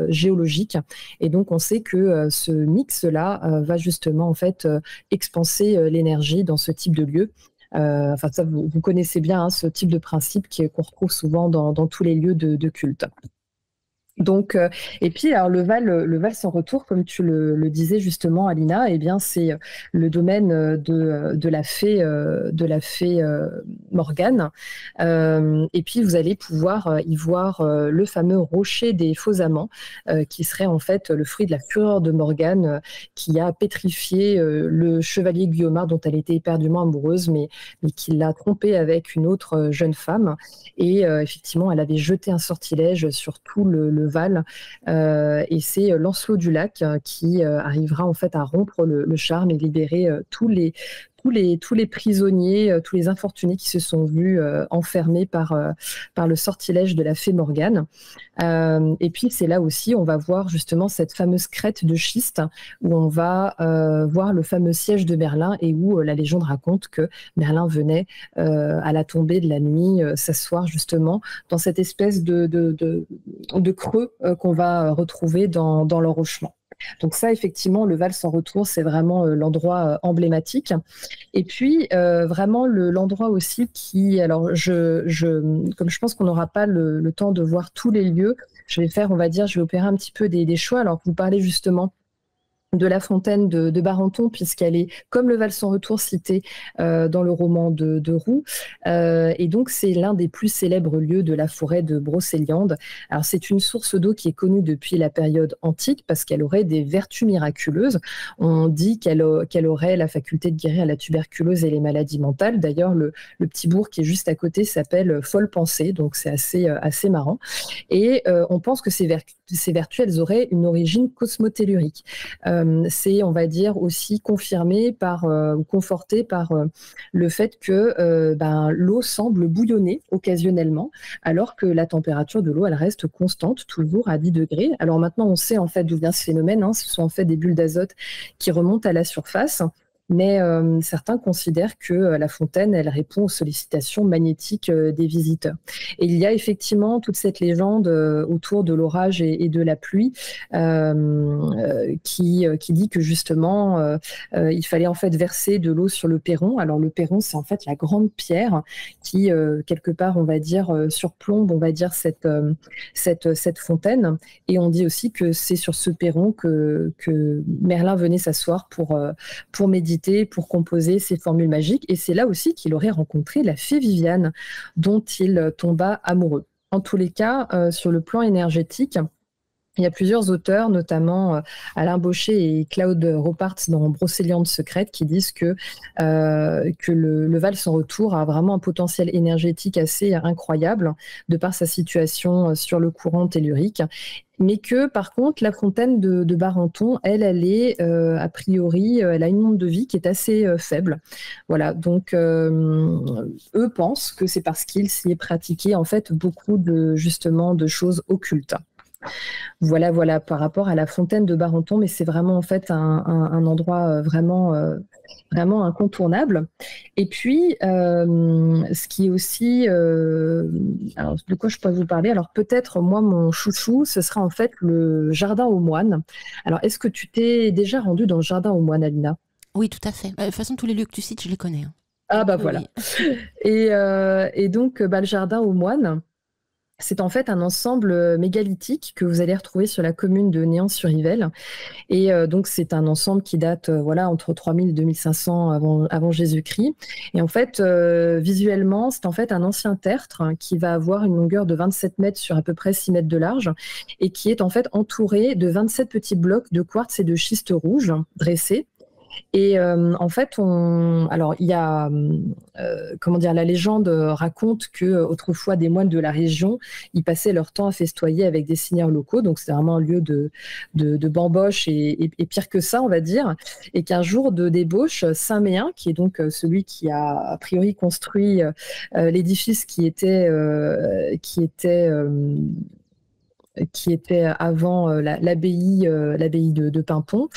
géologique. Et donc, on sait que ce mix-là va justement en fait expanser l'énergie dans ce type de lieu. Enfin, ça, vous connaissez bien ce type de principe qu'on retrouve souvent dans tous les lieux de culte. Donc, et puis alors le Val sans retour, comme tu le disais justement, Alina, eh bien c'est le domaine de la fée Morgane. Et puis vous allez pouvoir y voir le fameux rocher des faux amants, qui serait en fait le fruit de la fureur de Morgane, qui a pétrifié le chevalier Guillaumard, dont elle était éperdument amoureuse, mais qui l'a trompé avec une autre jeune femme. Et effectivement, elle avait jeté un sortilège sur tout le Val, et c'est Lancelot du Lac qui arrivera en fait à rompre le charme et libérer tous les prisonniers, tous les infortunés qui se sont vus enfermés par le sortilège de la fée Morgane. Et puis c'est là aussi, on va voir justement cette fameuse crête de schiste, où on va voir le fameux siège de Merlin, et où la légende raconte que Merlin venait à la tombée de la nuit s'asseoir justement dans cette espèce de creux qu'on va retrouver dans l'enrochement. Donc ça, effectivement, le Val sans retour, c'est vraiment l'endroit emblématique. Et puis, vraiment, l'endroit aussi qui... Alors, comme je pense qu'on n'aura pas le temps de voir tous les lieux, je vais opérer un petit peu des choix. Alors, vous parlez justement de la fontaine de Barenton, puisqu'elle est, comme le Val sans retour, citée dans le roman de Roux. Et donc, c'est l'un des plus célèbres lieux de la forêt de Brocéliande. Alors, c'est une source d'eau qui est connue depuis la période antique, parce qu'elle aurait des vertus miraculeuses. On dit qu'elle aurait la faculté de guérir la tuberculose et les maladies mentales. D'ailleurs, le petit bourg qui est juste à côté s'appelle Folle-Pensée, donc c'est assez marrant. Et on pense que ces vertus, elles auraient une origine cosmotellurique. C'est, on va dire, aussi confirmé ou conforté par le fait que l'eau semble bouillonner occasionnellement, alors que la température de l'eau, elle reste constante, toujours à 10 degrés. Alors maintenant, on sait en fait d'où vient ce phénomène. Ce sont en fait des bulles d'azote qui remontent à la surface. Mais certains considèrent que la fontaine, elle répond aux sollicitations magnétiques des visiteurs. Et il y a effectivement toute cette légende autour de l'orage et de la pluie qui dit que justement, il fallait en fait verser de l'eau sur le perron. Alors le perron, c'est en fait la grande pierre qui, quelque part, on va dire, surplombe, on va dire, cette fontaine. Et on dit aussi que c'est sur ce perron que Merlin venait s'asseoir pour méditer, pour composer ses formules magiques. Et c'est là aussi qu'il aurait rencontré la fée Viviane, dont il tomba amoureux. En tous les cas, sur le plan énergétique, il y a plusieurs auteurs, notamment Alain Baucher et Claude Ropart dans Brocéliande secrète, qui disent que le Val sans retour a vraiment un potentiel énergétique assez incroyable, de par sa situation sur le courant tellurique. Mais que, par contre, la fontaine de Barenton, elle est, a priori, elle a une onde de vie qui est assez faible. Voilà, donc eux pensent que c'est parce qu'il s'y est pratiqué, en fait, beaucoup de choses occultes. Voilà, par rapport à la fontaine de Barenton, mais c'est vraiment en fait un endroit vraiment incontournable. Et puis, ce qui est aussi, alors de quoi je pourrais vous parler? Alors peut-être moi, mon chouchou, ce sera en fait le jardin aux moines. Alors, est-ce que tu t'es déjà rendu dans le jardin aux moines, Alina? Oui, tout à fait. De toute façon, tous les lieux que tu cites, je les connais, hein. Ah bah Oui, voilà. oui. Et donc, le jardin aux moines, c'est en fait un ensemble mégalithique que vous allez retrouver sur la commune de Néans-sur-Yvelle. Et donc, c'est un ensemble qui date voilà, entre 3000 et 2500 avant Jésus-Christ. Et en fait, visuellement, c'est en fait un ancien tertre qui va avoir une longueur de 27 mètres sur à peu près 6 mètres de large et qui est en fait entouré de 27 petits blocs de quartz et de schiste rouge dressés. Et en fait, alors il y a, comment dire, la légende raconte que autrefois des moines de la région, ils passaient leur temps à festoyer avec des seigneurs locaux, donc c'est vraiment un lieu de bamboche et pire que ça, on va dire, et qu'un jour de débauche, Saint Méen, qui est donc celui qui a priori construit l'édifice qui était avant l'abbaye de Paimpont,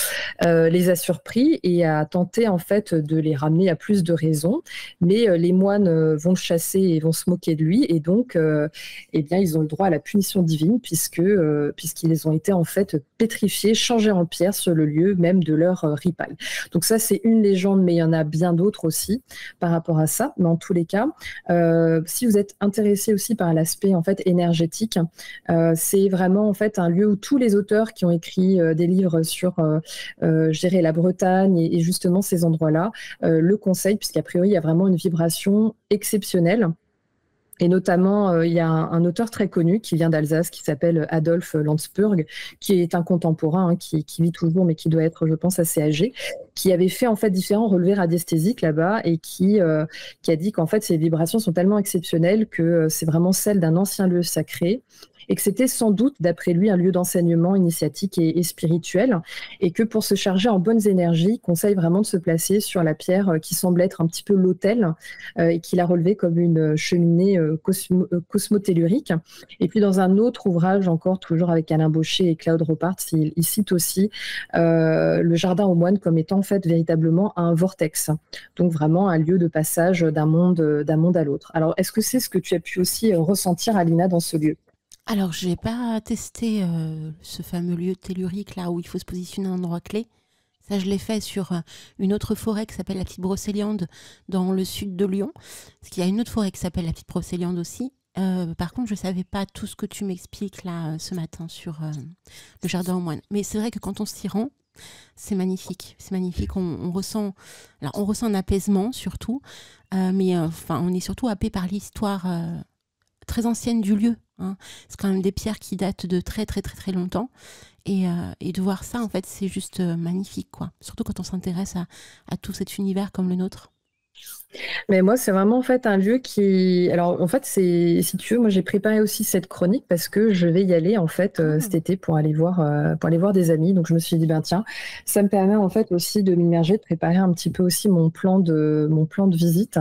les a surpris et a tenté en fait de les ramener à plus de raison. Mais les moines vont le chasser et vont se moquer de lui et donc eh bien, ils ont le droit à la punition divine puisqu'ils ont été en fait pétrifiés, changés en pierre sur le lieu même de leur ripaille. Donc ça, c'est une légende, mais il y en a bien d'autres aussi par rapport à ça. Mais en tous les cas, si vous êtes intéressé aussi par l'aspect en fait énergétique, c'est vraiment en fait un lieu où tous les auteurs qui ont écrit des livres sur gérer la Bretagne et justement ces endroits-là le conseillent, puisqu'a priori il y a vraiment une vibration exceptionnelle. Et notamment, il y a un auteur très connu qui vient d'Alsace, qui s'appelle Adolphe Landsberg, qui est un contemporain, hein, qui vit toujours, mais qui doit être, je pense, assez âgé, qui avait fait en fait différents relevés radiesthésiques là-bas et qui a dit qu'en fait ces vibrations sont tellement exceptionnelles que c'est vraiment celle d'un ancien lieu sacré et que c'était sans doute, d'après lui, un lieu d'enseignement initiatique et spirituel, et que pour se charger en bonnes énergies, il conseille vraiment de se placer sur la pierre qui semble être un petit peu l'autel, et qu'il a relevé comme une cheminée cosmotellurique. Et puis dans un autre ouvrage, encore toujours avec Alain Baucher et Claude Ropart, il cite aussi le jardin aux moines comme étant en fait véritablement un vortex, donc vraiment un lieu de passage d'un monde à l'autre. Alors, est-ce que c'est ce que tu as pu aussi ressentir, Alina, dans ce lieu? Alors, je n'ai pas testé ce fameux lieu tellurique là où il faut se positionner à un endroit clé. Ça, je l'ai fait sur une autre forêt qui s'appelle la Petite Brocéliande dans le sud de Lyon. Parce qu'il y a une autre forêt qui s'appelle la Petite Brocéliande aussi. Par contre, je ne savais pas tout ce que tu m'expliques là ce matin sur le jardin aux moines. Mais c'est vrai que quand on s'y rend, c'est magnifique. C'est magnifique. On ressent un apaisement surtout. Mais on est surtout happé par l'histoire très ancienne du lieu, hein. C'est quand même des pierres qui datent de très très très très longtemps et de voir ça en fait c'est juste magnifique quoi. Surtout quand on s'intéresse à tout cet univers comme le nôtre. Mais moi, c'est vraiment en fait un lieu qui. Alors, en fait, si tu veux, moi j'ai préparé aussi cette chronique parce que je vais y aller en fait cet été pour aller voir des amis. Donc, je me suis dit, ben tiens, ça me permet en fait aussi de m'immerger, de préparer un petit peu aussi mon plan de visite.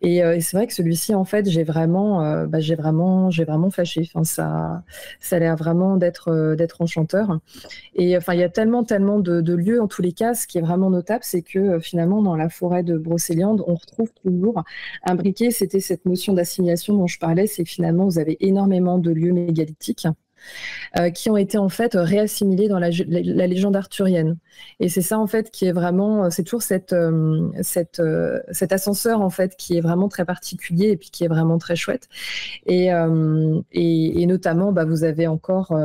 Et c'est vrai que celui-ci, en fait, j'ai vraiment flashé. Enfin, ça a l'air vraiment d'être enchanteur. Et enfin, il y a tellement de lieux en tous les cas. Ce qui est vraiment notable, c'est que finalement, dans la forêt de Brocéliande, on retrouve toujours imbriqué, c'était cette notion d'assimilation dont je parlais, c'est que finalement, vous avez énormément de lieux mégalithiques qui ont été en fait réassimilés dans la légende arthurienne. Et c'est ça en fait qui est vraiment, c'est toujours cet ascenseur en fait qui est vraiment très particulier et puis qui est vraiment très chouette. Et notamment, vous avez encore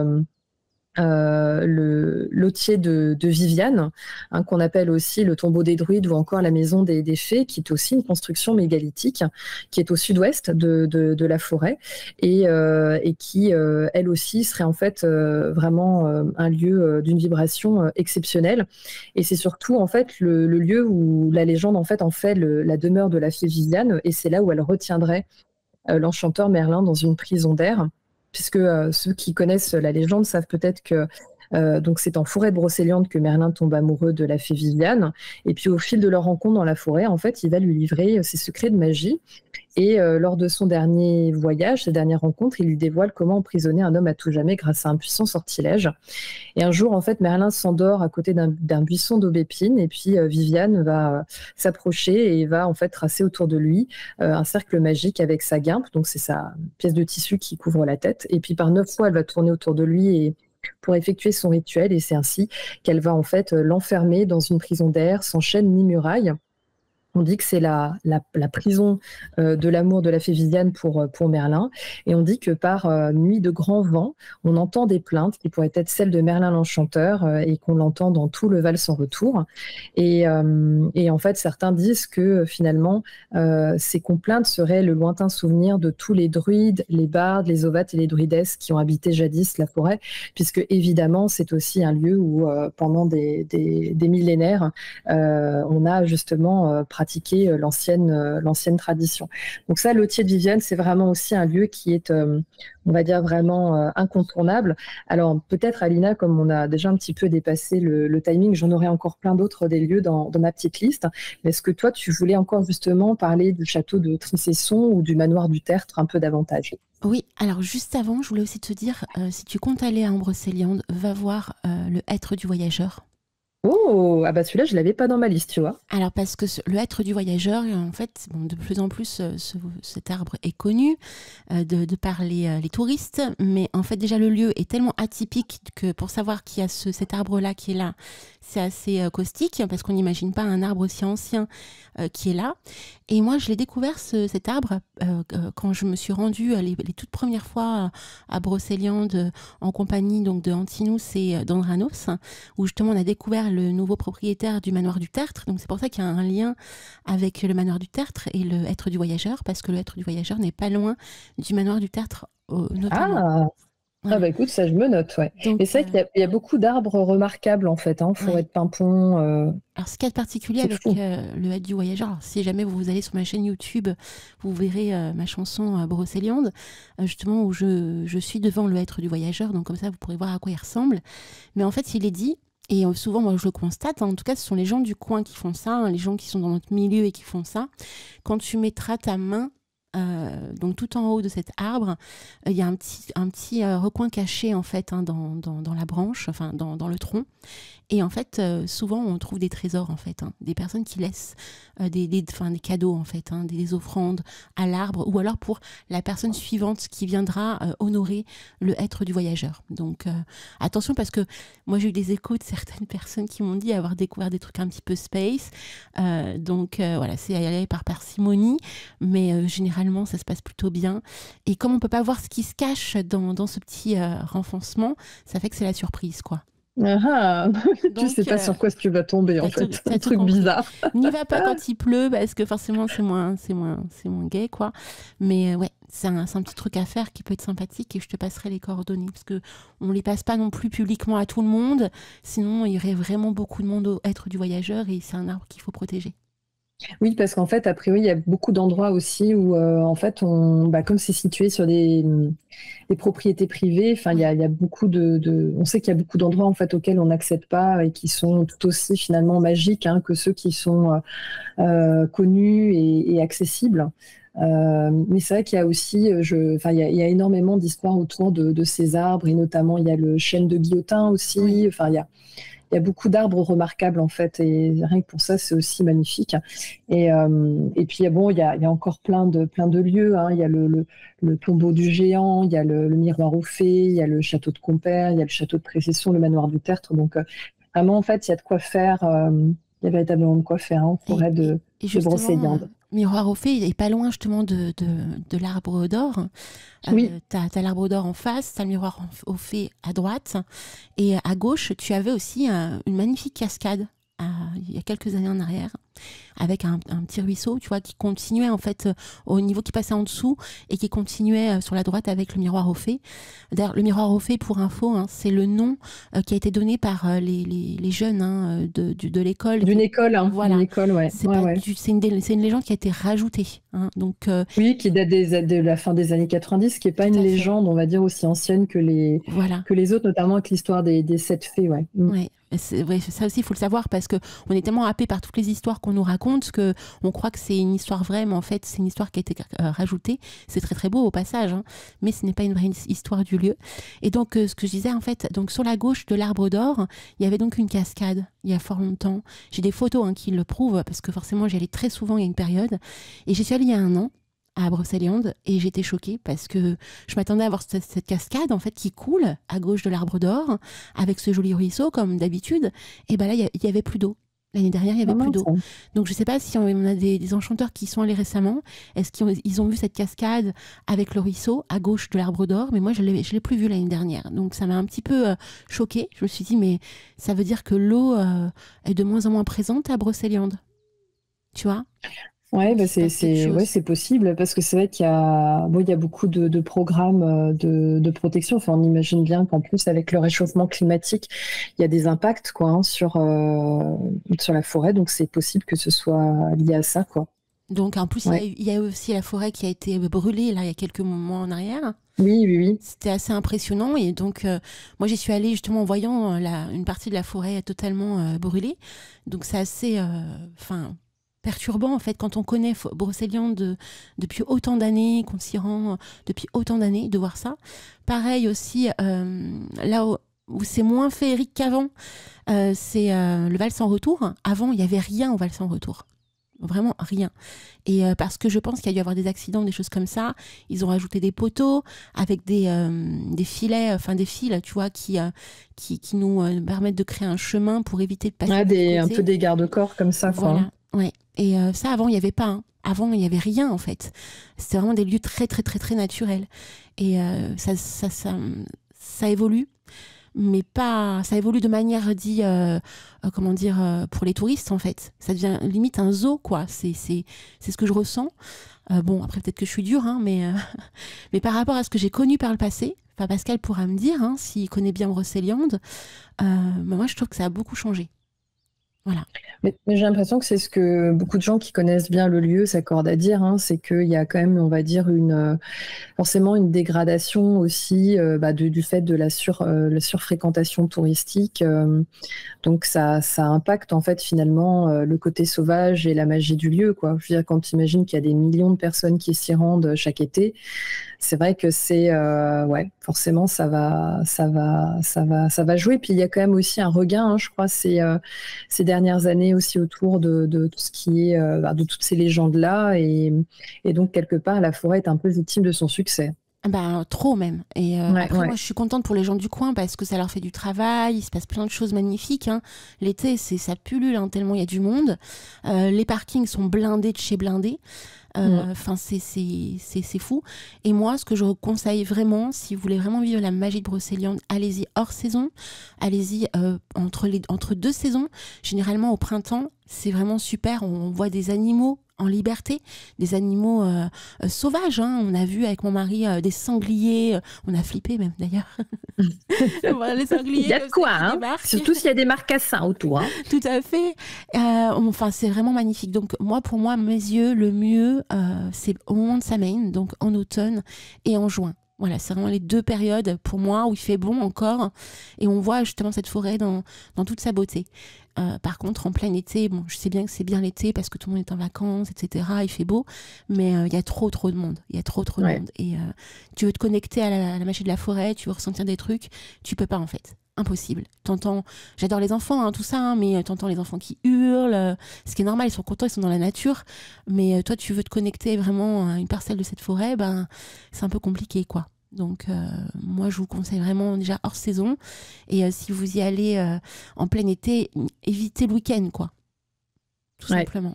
le lotier de Viviane, hein, qu'on appelle aussi le tombeau des druides ou encore la maison des fées, qui est aussi une construction mégalithique, qui est au sud-ouest de la forêt et qui, elle aussi, serait en fait vraiment un lieu d'une vibration exceptionnelle. Et c'est surtout en fait le lieu où la légende en fait la demeure de la fée Viviane, et c'est là où elle retiendrait l'enchanteur Merlin dans une prison d'air. Puisque ceux qui connaissent la légende savent peut-être que Donc c'est en forêt de Brocéliande que Merlin tombe amoureux de la fée Viviane. Et puis au fil de leur rencontre dans la forêt, en fait, il va lui livrer ses secrets de magie. Et lors de son dernier voyage, sa dernière rencontre, il lui dévoile comment emprisonner un homme à tout jamais grâce à un puissant sortilège. Et un jour, en fait, Merlin s'endort à côté d'un buisson d'aubépine, et puis Viviane va s'approcher et va en fait tracer autour de lui un cercle magique avec sa guimpe. Donc c'est sa pièce de tissu qui couvre la tête. Et puis par 9 fois, elle va tourner autour de lui et pour effectuer son rituel. Et c'est ainsi qu'elle va en fait l'enfermer dans une prison d'air sans chaîne ni muraille. On dit que c'est la prison de l'amour de la fée Viviane pour Merlin. Et on dit que par nuit de grand vent, on entend des plaintes qui pourraient être celles de Merlin l'Enchanteur et qu'on l'entend dans tout le Val sans retour. Et en fait, certains disent que finalement, ces complaintes seraient le lointain souvenir de tous les druides, les bardes, les ovates et les druidesses qui ont habité jadis la forêt, puisque évidemment, c'est aussi un lieu où pendant des millénaires, on a justement pratiquer l'ancienne tradition. Donc ça, l'Autier de Viviane, c'est vraiment aussi un lieu qui est, on va dire, vraiment incontournable. Alors peut-être, Alina, comme on a déjà un petit peu dépassé le timing, j'en aurais encore plein d'autres des lieux dans ma petite liste. Mais est-ce que toi, tu voulais encore justement parler du château de Tricesson ou du manoir du Tertre un peu davantage? Oui, alors juste avant, je voulais aussi te dire, si tu comptes aller à Ambrosséliande, va voir le Hêtre du Voyageur. Oh, ah bah celui-là, je l'avais pas dans ma liste, tu vois. Alors parce que le Hêtre du Voyageur, en fait, bon, de plus en plus, cet arbre est connu de par les touristes, mais en fait déjà le lieu est tellement atypique que pour savoir qu'il y a cet arbre-là qui est là, c'est assez caustique, parce qu'on n'imagine pas un arbre aussi ancien qui est là. Et moi, je l'ai découvert, cet arbre, quand je me suis rendue les toutes premières fois à Brocéliande en compagnie donc, de Antinous et d'Andranos, où justement on a découvert le nouveau propriétaire du manoir du Tertre. Donc c'est pour ça qu'il y a un lien avec le manoir du Tertre et le Hêtre du Voyageur, parce que le Hêtre du Voyageur n'est pas loin du manoir du Tertre, notamment. Ah, Voilà. ah bah écoute, ça je me note, ouais. Donc, Mais c'est vrai qu'il y a beaucoup d'arbres remarquables en fait, hein, forêt ouais. de Pimpon. Alors, ce qu'il y a de particulier C'est avec fou. le Hêtre du Voyageur, alors, si jamais vous allez sur ma chaîne YouTube, vous verrez ma chanson Brocéliande, justement où je suis devant le Hêtre du Voyageur, donc comme ça vous pourrez voir à quoi il ressemble. Mais en fait, il est dit, et souvent moi je le constate, en tout cas ce sont les gens du coin qui font ça, les gens qui sont dans notre milieu et qui font ça, quand tu mettras ta main donc tout en haut de cet arbre, il y a un petit recoin caché en fait dans la branche, enfin dans le tronc. Et en fait, souvent on trouve des trésors en fait, des personnes qui laissent des cadeaux en fait, des offrandes à l'arbre, ou alors pour la personne suivante qui viendra honorer le Hêtre du Voyageur. Donc attention, parce que moi j'ai eu des échos de certaines personnes qui m'ont dit avoir découvert des trucs un petit peu space. Donc voilà, c'est à y aller par parcimonie, mais généralement ça se passe plutôt bien. Et comme on peut pas voir ce qui se cache dans ce petit renfoncement, ça fait que c'est la surprise, quoi. Ah, tu Donc, sais pas sur quoi tu vas tomber en fait. t'as Un tout truc compris. bizarre. N'y va pas quand il pleut, parce que forcément c'est moins gay, quoi. Mais ouais, c'est un petit truc à faire qui peut être sympathique, et je te passerai les coordonnées, parce que on les passe pas non plus publiquement à tout le monde, sinon il y aurait vraiment beaucoup de monde au Hêtre du Voyageur, et c'est un arbre qu'il faut protéger. Oui, parce qu'en fait, a priori, il y a beaucoup d'endroits aussi où, en fait, comme c'est situé sur des propriétés privées, enfin, il y a beaucoup on sait qu'il y a beaucoup d'endroits en fait auxquels on n'accède pas et qui sont tout aussi finalement magiques, hein, que ceux qui sont connus et accessibles. Mais c'est vrai qu'il y a aussi, il y a énormément d'histoires autour de ces arbres, et notamment il y a le chêne de Guillotin aussi. Oui. Enfin, il y a beaucoup d'arbres remarquables en fait, et rien que pour ça, c'est aussi magnifique. Et puis bon, il y a encore plein de lieux, hein. Il y a le tombeau du géant, il y a le miroir aux fées, il y a le château de Compère, il y a le château de Précession, le manoir du Tertre. Donc vraiment, en fait, il y a de quoi faire. Il y a véritablement de quoi faire en forêt de Brocéliande. Miroir aux fées, il est pas loin justement de l'arbre d'or. Oui. T'as l'arbre d'or en face, t'as le miroir aux fées à droite, et à gauche, tu avais aussi une magnifique cascade il y a quelques années en arrière. avec un petit ruisseau, tu vois, qui continuait en fait au niveau qui passait en dessous et qui continuait sur la droite avec le miroir aux fées. D'ailleurs, le miroir aux fées, pour info, hein, c'est le nom qui a été donné par les jeunes de l'école. D'une école, hein. Voilà. D'une école, ouais. C'est Ouais. une légende qui a été rajoutée. Hein, donc, oui, qui date de la fin des années 90, qui n'est pas une légende, on va dire, aussi ancienne que les autres, notamment avec l'histoire des 7 fées. Ouais. Ouais. Ça aussi, il faut le savoir parce qu'on est tellement happé par toutes les histoires qu'on nous raconte qu'on croit que c'est une histoire vraie, mais en fait, c'est une histoire qui a été rajoutée. C'est très très beau au passage, hein, mais ce n'est pas une vraie histoire du lieu. Et donc, ce que je disais, en fait, donc, sur la gauche de l'Arbre d'Or, il y avait donc une cascade il y a fort longtemps. J'ai des photos qui le prouvent parce que forcément, j'y allais très souvent il y a une période. Et j'y suis allée il y a 1 an à Brocéliande et j'étais choquée parce que je m'attendais à voir cette cascade en fait qui coule à gauche de l'Arbre d'Or avec ce joli ruisseau comme d'habitude, et ben là il y avait plus d'eau. L'année dernière il y avait plus d'eau. Donc je sais pas si on a des enchanteurs qui sont allés récemment, est-ce qu'ils ont vu cette cascade avec le ruisseau à gauche de l'Arbre d'Or, mais moi je l'ai plus vu l'année dernière, donc ça m'a un petit peu choquée. Je me suis dit mais ça veut dire que l'eau est de moins en moins présente à Brocéliande, tu vois. Ouais, bah c'est possible parce que c'est vrai qu'il y a beaucoup de programmes de protection. Enfin, on imagine bien qu'en plus, avec le réchauffement climatique, il y a des impacts quoi, hein, sur la forêt. Donc, c'est possible que ce soit lié à ça, quoi. Donc, en plus, il y a aussi la forêt qui a été brûlée là, il y a quelques mois en arrière. Oui. C'était assez impressionnant. Et donc, moi, j'y suis allée justement en voyant une partie de la forêt totalement brûlée. Donc, c'est assez... perturbant en fait quand on connaît Brocéliande depuis autant d'années, qu'on s'y rend depuis autant d'années, de voir ça. Pareil aussi, là où c'est moins féerique qu'avant, c'est le Val sans retour. Avant, il n'y avait rien au Val sans retour. Vraiment rien. Et parce que je pense qu'il y a dû y avoir des accidents, des choses comme ça, ils ont rajouté des poteaux avec des filets, des fils, tu vois, qui nous permettent de créer un chemin pour éviter de passer un peu des garde-corps comme ça, quoi. Voilà, ouais. Et ça, avant, il n'y avait pas. Hein. Avant, il n'y avait rien, en fait. C'était vraiment des lieux très, très, très, très naturels. Et ça évolue, mais pas... Ça évolue de manière pour les touristes, en fait. Ça devient limite un zoo, quoi. C'est ce que je ressens. Bon, après, peut-être que je suis dure, hein, mais par rapport à ce que j'ai connu par le passé, Pascal pourra me dire, hein, s'il connaît bien Brocéliande, moi, je trouve que ça a beaucoup changé. Voilà. Mais j'ai l'impression que c'est ce que beaucoup de gens qui connaissent bien le lieu s'accordent à dire, hein, c'est qu'il y a quand même, on va dire, forcément une dégradation aussi du fait de la surfréquentation touristique. Donc ça impacte en fait finalement le côté sauvage et la magie du lieu, quoi. Je veux dire, quand tu imagines qu'il y a des millions de personnes qui s'y rendent chaque été, c'est vrai que c'est forcément ça va jouer. Puis il y a quand même aussi un regain, hein, je crois, ces dernières années aussi autour de tout ce qui est de toutes ces légendes-là, et donc quelque part la forêt est un peu victime de son succès. Trop même. Et après, moi, je suis contente pour les gens du coin parce que ça leur fait du travail, il se passe plein de choses magnifiques. Hein. L'été, ça pullule, hein, tellement il y a du monde. Les parkings sont blindés de chez blindés. C'est fou. Et moi, ce que je conseille vraiment, si vous voulez vraiment vivre la magie de Brocéliande, allez-y hors saison, allez-y entre 2 saisons. Généralement au printemps, c'est vraiment super. On voit des animaux en liberté, des animaux sauvages. Hein. On a vu avec mon mari des sangliers. On a flippé même d'ailleurs. Voilà, les sangliers. Il y a de quoi, hein. Surtout s'il y a des marcassins autour. Hein. Tout à fait. C'est vraiment magnifique. Donc pour moi, mes yeux, le mieux, c'est au moment de Samhain, donc en automne et en juin. Voilà, c'est vraiment les 2 périodes pour moi où il fait bon encore et on voit justement cette forêt dans toute sa beauté. Par contre, en plein été, bon, je sais bien que c'est bien l'été parce que tout le monde est en vacances, etc. Il fait beau, mais il y a trop de monde. Il y a trop de monde. Et tu veux te connecter à la magie de la forêt, tu veux ressentir des trucs, tu peux pas en fait. Impossible. T'entends, j'adore les enfants, hein, tout ça, hein, mais t'entends les enfants qui hurlent, ce qui est normal, ils sont contents, ils sont dans la nature, mais toi, tu veux te connecter vraiment à une parcelle de cette forêt, c'est un peu compliqué, quoi. Donc, moi, je vous conseille vraiment déjà hors saison. Et si vous y allez en plein été, évitez le week-end, quoi. Tout simplement.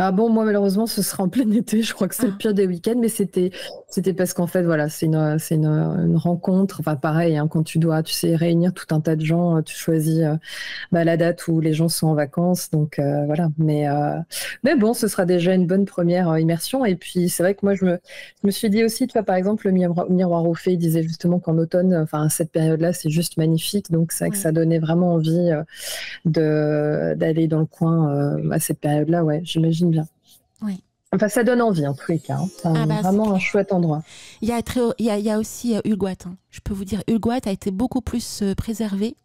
Ah bon, moi, malheureusement, ce sera en plein été. Je crois que c'est le pire des week-ends. Mais c'était C'était parce qu'en fait, voilà, c'est une rencontre. Enfin, pareil, hein, quand tu dois, tu sais, réunir tout un tas de gens, tu choisis la date où les gens sont en vacances. Donc, voilà. Mais bon, ce sera déjà une bonne première immersion. Et puis, c'est vrai que moi, je me suis dit aussi, tu vois, par exemple, le miroir au fait, il disait justement qu'en automne, enfin, cette période-là, c'est juste magnifique. Donc, c'est vrai que ça donnait vraiment envie d'aller dans le coin à cette période-là. Ouais, j'imagine bien. Oui. Enfin, ça donne envie, en tous les cas. Hein. C'est vraiment un chouette endroit. Il y a aussi Hulgoat. Hein. Je peux vous dire, Hulgoat a été beaucoup plus préservé.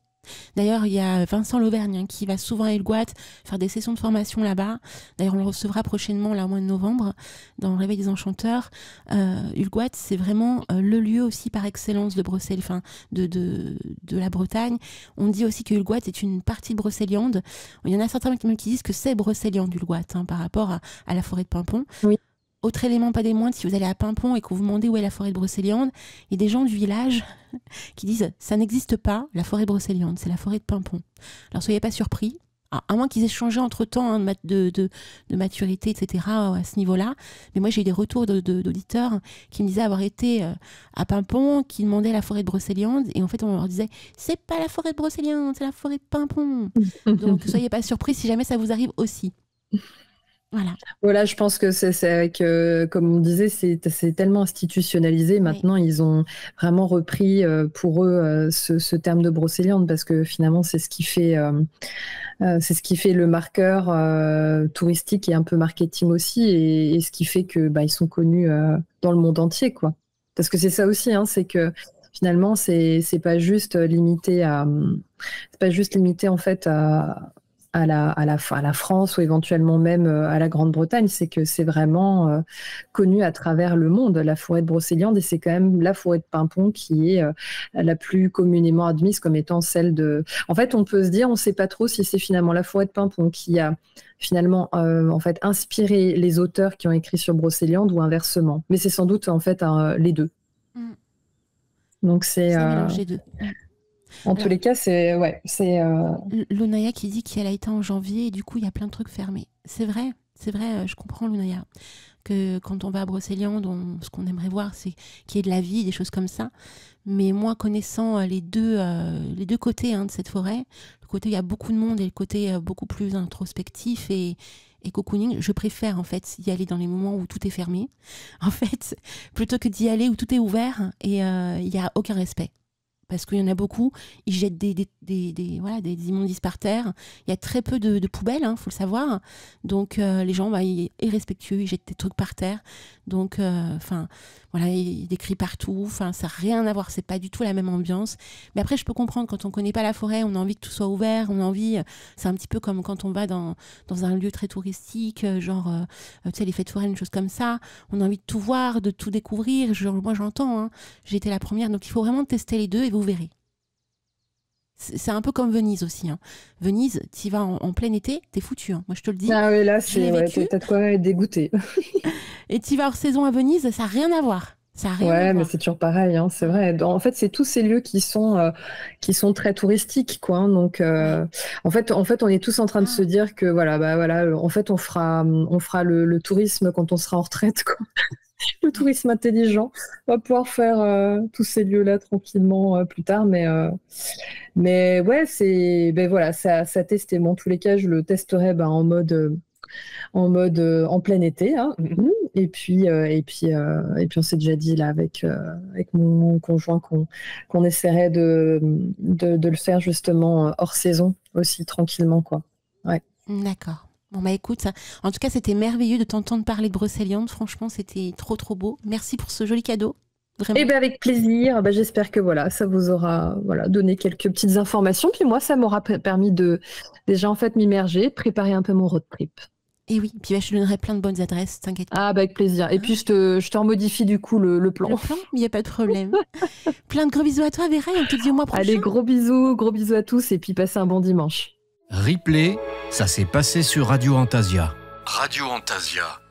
D'ailleurs, il y a Vincent Lauvergne qui va souvent à Hulgoat faire des sessions de formation là-bas. D'ailleurs, on le recevra prochainement, là, au mois de novembre, dans le Réveil des Enchanteurs. Hulgoat, c'est vraiment le lieu aussi par excellence de Brocéliande, enfin, de la Bretagne. On dit aussi que Hulgoat est une partie de Brocéliande. Il y en a certains qui disent que c'est Brocéliande, Hulgoat, hein, par rapport à la forêt de Paimpont. Oui. Autre élément, pas des moindres, si vous allez à Paimpont et que vous vous demandez où est la forêt de Brocéliande, il y a des gens du village qui disent « ça n'existe pas, la forêt de Brocéliande, c'est la forêt de Paimpont ». Alors soyez pas surpris, à moins qu'ils aient changé entre-temps hein, de maturité, etc. à ce niveau-là. Mais moi, j'ai eu des retours d'auditeurs qui me disaient avoir été à Paimpont, qui demandaient la forêt de Brocéliande, et en fait, on leur disait « c'est pas la forêt de Brocéliande, c'est la forêt de Paimpont ». Donc, soyez pas surpris si jamais ça vous arrive aussi. Voilà, je pense que c'est avec, comme on disait, c'est tellement institutionnalisé. Maintenant, ils ont vraiment repris pour eux ce terme de Brocéliande parce que finalement, c'est ce qui fait le marqueur touristique et un peu marketing aussi, et ce qui fait que ils sont connus dans le monde entier, quoi. Parce que c'est ça aussi, hein, c'est que finalement, c'est pas juste limité en fait à la France ou éventuellement même à la Grande-Bretagne, c'est que c'est vraiment connu à travers le monde, la forêt de Brocéliande, et c'est quand même la forêt de Paimpont qui est la plus communément admise comme étant celle de... En fait, on peut se dire, on ne sait pas trop si c'est finalement la forêt de Paimpont qui a finalement en fait inspiré les auteurs qui ont écrit sur Brocéliande ou inversement. Mais c'est sans doute en fait les deux. Donc c'est... mélangé deux. En tous les cas, c'est... Lunaya qui dit qu'elle a été en janvier et du coup, il y a plein de trucs fermés. C'est vrai, je comprends Lunaya. Que quand on va à Brocéliande, ce qu'on aimerait voir, c'est qu'il y ait de la vie, des choses comme ça. Mais moi, connaissant les deux côtés de cette forêt, le côté où il y a beaucoup de monde et le côté beaucoup plus introspectif et cocooning, je préfère en fait y aller dans les moments où tout est fermé, en fait, plutôt que d'y aller où tout est ouvert et il n'y a aucun respect. Parce qu'il y en a beaucoup, ils jettent des immondices par terre. Il y a très peu de poubelles, faut le savoir. Donc les gens, irrespectueux, ils jettent des trucs par terre. Donc, il y a des cris partout. Ça n'a rien à voir, c'est pas du tout la même ambiance. Mais après, je peux comprendre, quand on connaît pas la forêt, on a envie que tout soit ouvert, c'est un petit peu comme quand on va dans un lieu très touristique, les fêtes foraines, une chose comme ça. On a envie de tout voir, de tout découvrir. Moi, j'entends, j'ai été la première. Donc, il faut vraiment tester les deux et vous verrez. C'est un peu comme Venise aussi. Venise, tu y vas en plein été, t'es foutu. Moi, je te le dis. Ah oui, là, t'as de quoi être dégoûté. Et tu y vas hors saison à Venise, ça n'a rien à voir. Mais c'est toujours pareil, c'est vrai. En fait, c'est tous ces lieux qui sont très touristiques, quoi. Donc, en fait, on est tous en train de se dire que en fait, on fera le tourisme quand on sera en retraite, quoi. Le tourisme intelligent. On va pouvoir faire tous ces lieux-là tranquillement plus tard, mais ouais, c'est ça a testé. Bon, en tous les cas, je le testerai en mode en plein été, et puis on s'est déjà dit là avec mon conjoint qu'on essaierait de le faire justement hors saison aussi tranquillement, quoi. Ouais. D'accord. Bon écoute, en tout cas c'était merveilleux de t'entendre parler de Brocéliande. Franchement, c'était trop trop beau. Merci pour ce joli cadeau. Vraiment. Avec plaisir. J'espère que ça vous aura donné quelques petites informations. Puis moi, ça m'aura permis de déjà en fait m'immerger, préparer un peu mon road trip. Et oui, puis je te donnerai plein de bonnes adresses, t'inquiète pas. Avec plaisir. Et puis je te remodifie du coup le plan. Le plan, il n'y a pas de problème. Plein de gros bisous à toi, Vera, et on te dit au mois prochain. Allez, gros bisous à tous, et puis passez un bon dimanche. Replay, ça s'est passé sur Radio Antasia. Radio Antasia.